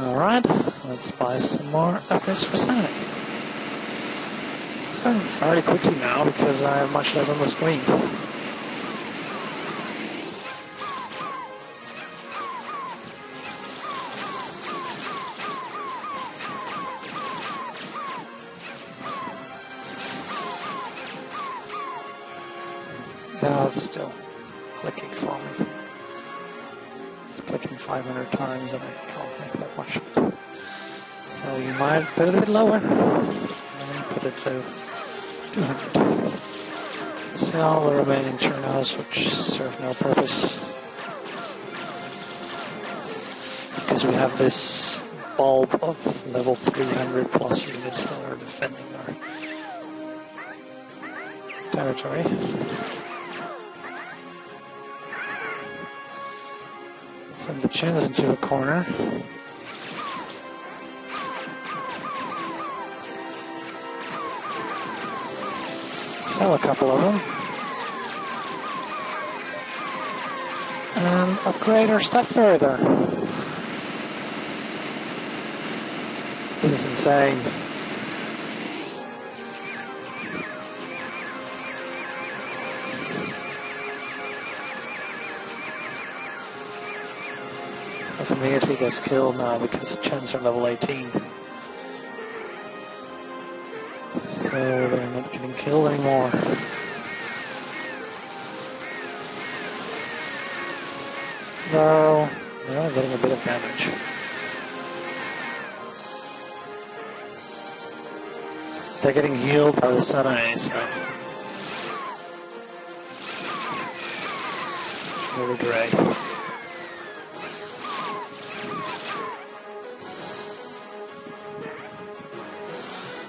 A: Alright, let's buy some more upgrades for sanity. It's going fairly quickly now because I have much less on the screen. Yeah, it's still clicking for me. It's clicking 500 times and I can't make that much of it. So you might put it a bit lower. And put it to 200. Sell the remaining churnos, which serve no purpose. Because we have this bulb of level 300 plus units that are defending our territory. Send the chins into a corner. Sell a couple of them. And upgrade our stuff further. This is insane. he gets killed now because Chens are level 18. So they're not getting killed anymore. Though they are getting a bit of damage. They're getting healed by the Sunai, so really great.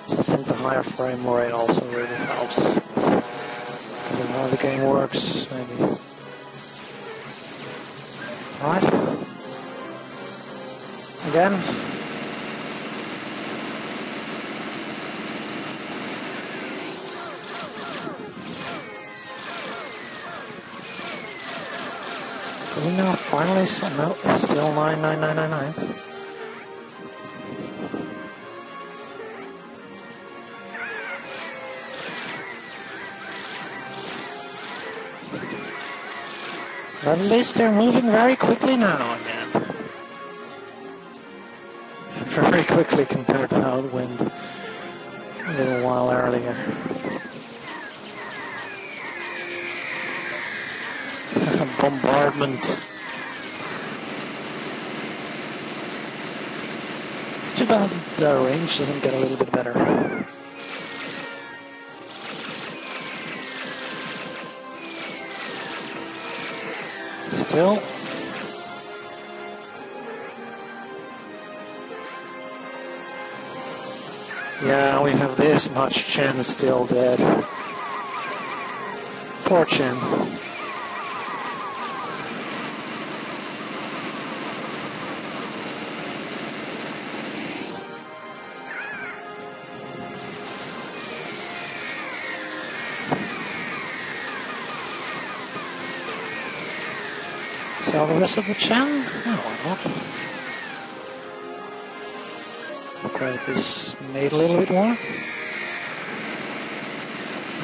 A: So I think the higher frame rate also really helps. I don't know how the game works, maybe. Right. Again. We now finally saw, no, it's still 99999. But at least they're moving very quickly now again. Very quickly compared to how it went a little while earlier. Bombardment. It's too bad the range doesn't get a little bit better. Still. Yeah, we have this much Chen still dead. Poor Chen. So the rest of the Chen? No, why not? Upgrade this made a little bit more.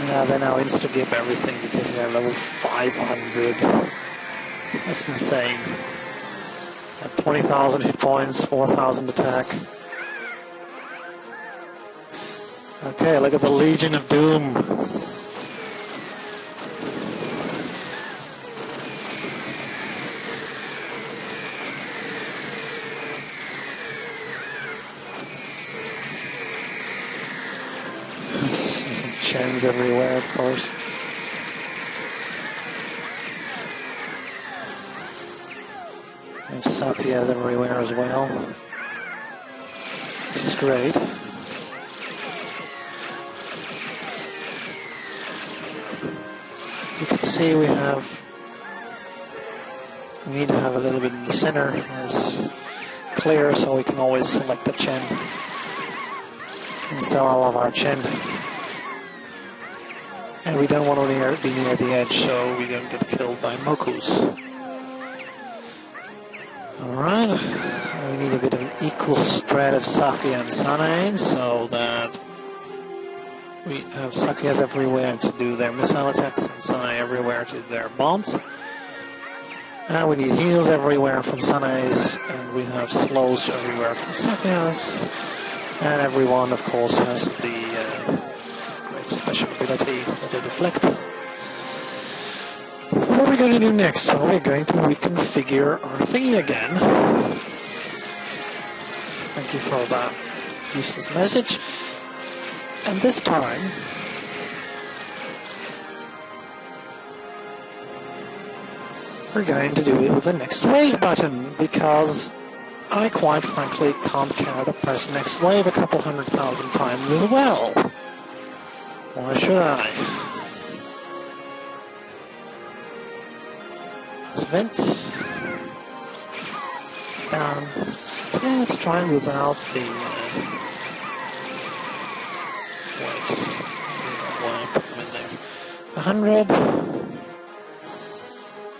A: Yeah, they now insta-gip everything because they're level 500. That's insane. At 20,000 hit points, 4,000 attack. Okay, look at the Legion of Doom. Chens everywhere, of course. And Sapias everywhere as well. Which is great. You can see we need to have a little bit in the center where it's clear so we can always select the Chen and sell all of our Chen. And we don't want to be near the edge so we don't get killed by Mokus. Alright, we need a bit of an equal spread of Sakia and Sanae so that we have Sakias everywhere to do their missile attacks and Sanae everywhere to do their bombs. And we need heals everywhere from Sanae's, and we have slows everywhere from Sakias. And everyone, of course, has the special ability that they deflect. So what are we going to do next? Well, we're going to reconfigure our thingy again. Thank you for that useless message. And this time we're going to do it with the next wave button because I quite frankly can't care to press next wave a couple 100,000 times as well. Why should I? Let's vent. Down. Yeah, let's try it without the weights. Why put them in there? 100.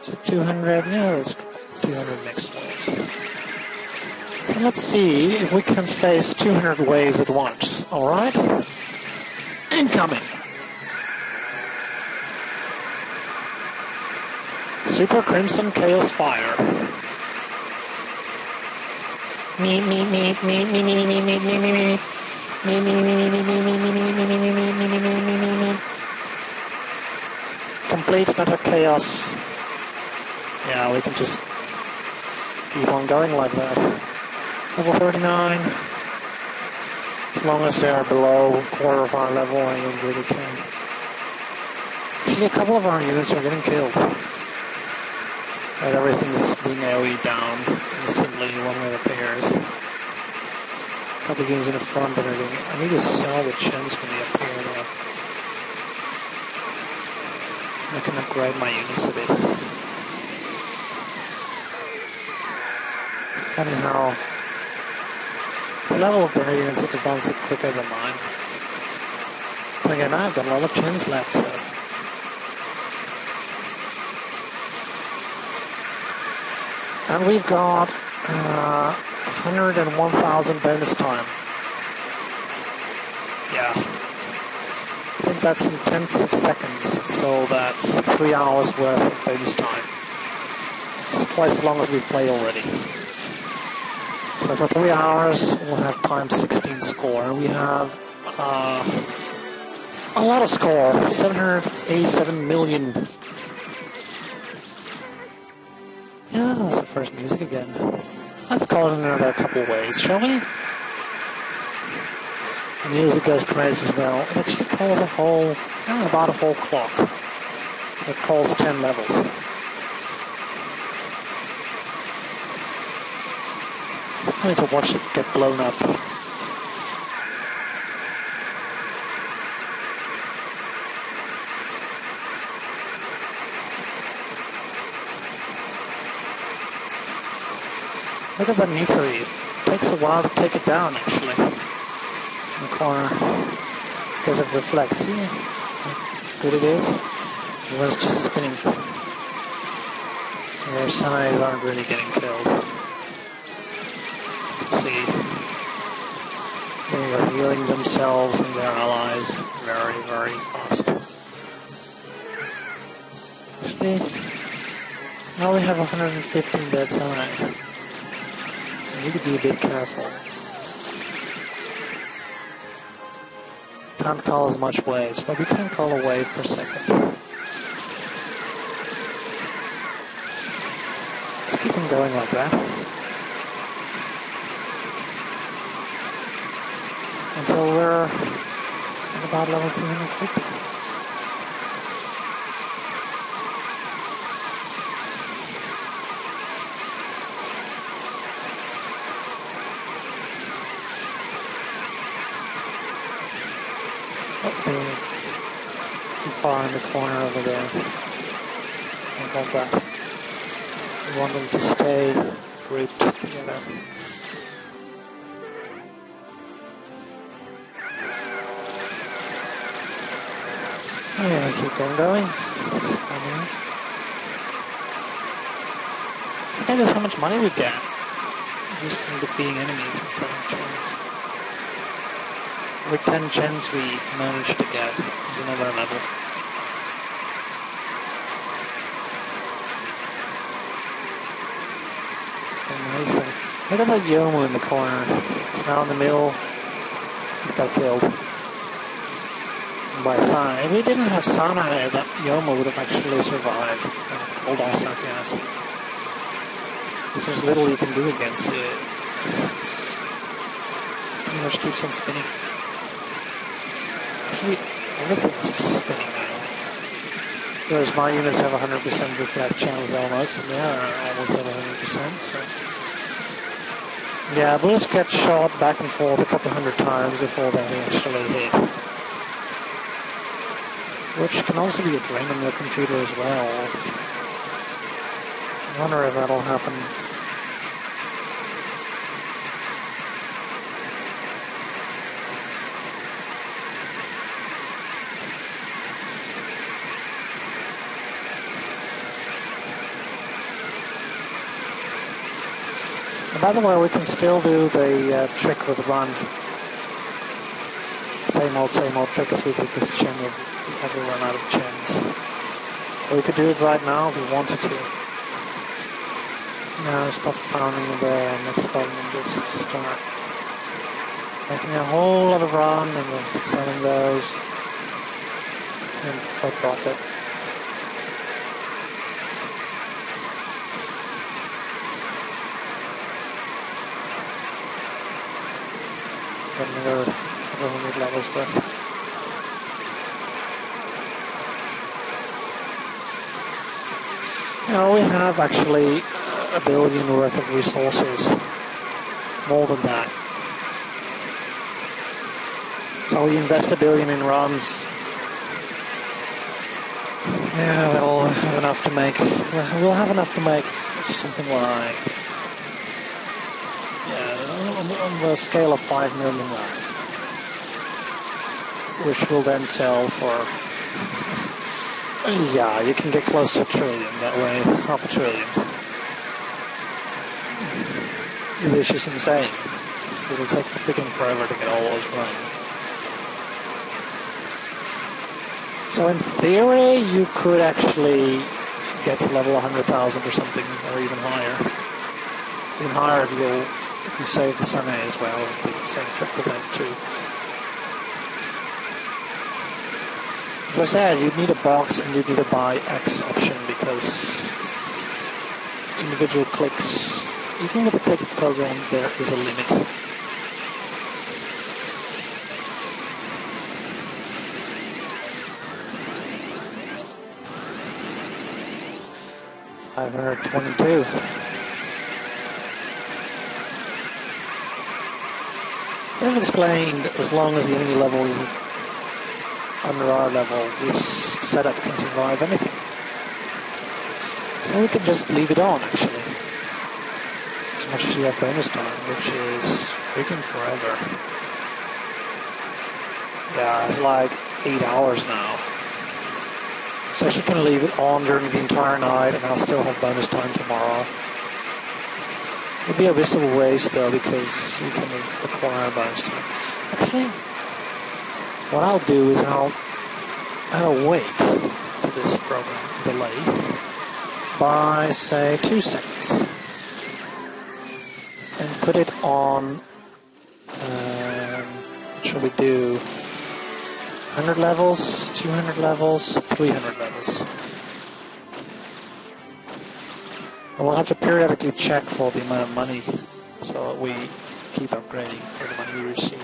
A: So 200. Yeah, let's 200 next waves. So let's see if we can face 200 waves at once. All right. Incoming! Super Crimson Chaos Fire. Me, me, me, me, me, me, me, me, me, me, me, me. Me, me, me, me, me, me, me, me, me, me, me, me, me, me, me, me. Complete utter chaos. Yeah, we can just keep on going like that. Level 39. As long as they are below a quarter of our level, I don't really care. Actually, a couple of our units are getting killed. But everything's being AoE down instantly when it appears. A couple of units in the front that are getting... I need to sell the gens when they appear though. I can upgrade my units a bit. Anyhow, the level of their units is advancing quicker than mine. But again, I've got a lot of gens left, so... And we've got 101,000 bonus time. Yeah. I think that's in tenths of seconds, so that's 3 hours worth of bonus time. It's twice as long as we've played already. So for 3 hours, we'll have times 16 score. And we have a lot of score, 787 million. Yeah, that's the first music again. Let's call it another couple ways, shall we? The music goes crazy as well. It actually calls a whole, about a whole clock. It calls 10 levels. I need to watch it get blown up. Look at that meteorite. It takes a while to take it down, actually. In the corner. Because it reflects. See how good it is? It was just spinning. Their sides aren't really getting killed. Let's see. They are healing themselves and their allies very, very fast. Actually, now we have 115 dead samurai. We need to be a bit careful. Can't call as much waves, but we can call a wave per second. Let's keep on going like that. Until we're at about level 250. They're too far in the corner over there. Don't want that. We want them to stay grouped together. Oh yeah, keep on going. I think that's how much money we get just from defeating enemies in 7 turns. With 10 gens we managed to get is another level. Amazing. Look at that Yomu in the corner. It's now in the middle. He got killed. By Sana. If we didn't have Sana, that Yomu would have actually survived. Hold on a second, yes. There's little you can do against it. It's pretty much keeps on spinning. Actually, everything's just spinning now. Whereas my units have 100% reflect channels almost, and they are almost at 100%, so... Yeah, bullets get shot back and forth a couple hundred times before they actually hit. Which can also be a drain on your computer as well. I wonder if that'll happen. By the way, we can still do the trick with run. Same old trick as we did this gen if we ever run out of gens. Or we could do it right now if we wanted to. Now stop pounding the next button and just start making a whole lot of run and then selling those and for profit. Got another couple hundred levels worth. Now we have actually a billion worth of resources, more than that. So we invest a billion in runs. Yeah, we'll have enough to make. We'll have enough to make something like, yeah, on the scale of 5 million runs, which will then sell for. Yeah, you can get close to $1 trillion that way, half $1 trillion. Which is insane. It'll take freaking forever to get all those runs. So in theory, you could actually get to level 100,000 or something, or even higher. Even higher if you save the Sun A as well, it'll be the same trick with them too. As I said, you'd need a box and you'd need a buy X option because individual clicks, even with a click program, there is a limit. $522. As explained, as long as the enemy level is under our level, this setup can survive anything. So we can just leave it on, actually. As much as we have bonus time, which is freaking forever. Yeah, it's like 8 hours now. So she can leave it on during the entire night and I'll still have bonus time tomorrow. It'll be a bit of a waste though because you can acquire bonus time. Actually, what I'll do is I'll wait for this program to delay by say 2 seconds and put it on, what shall we do, 100 levels, 200 levels, 300 levels. And we'll have to periodically check for the amount of money so that we keep upgrading for the money we receive.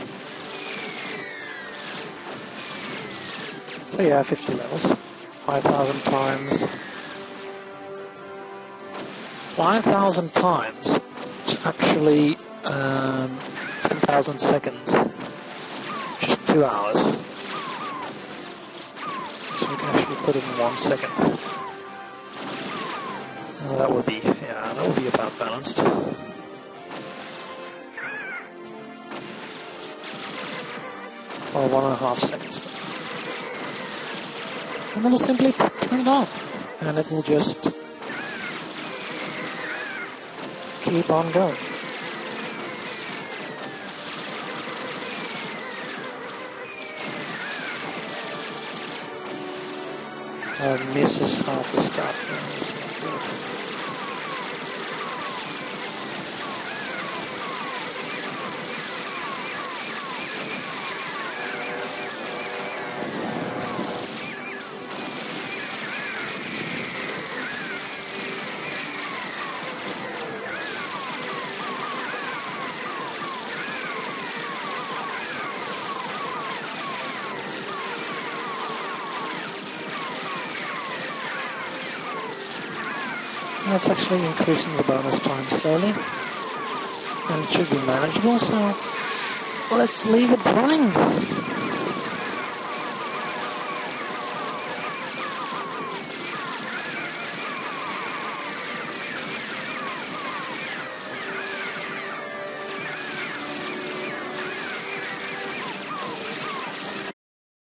A: So yeah, 50 levels, 5,000 times. 5,000 times is actually 10,000 seconds, just 2 hours. So we can actually put it in 1 second. Well, that would be about balanced. Or 1.5 seconds. And then we'll simply turn it on, and it will just keep on going. Misses half the stuff. That's not good. That's actually increasing the bonus time slowly, and it should be manageable, so let's leave it running.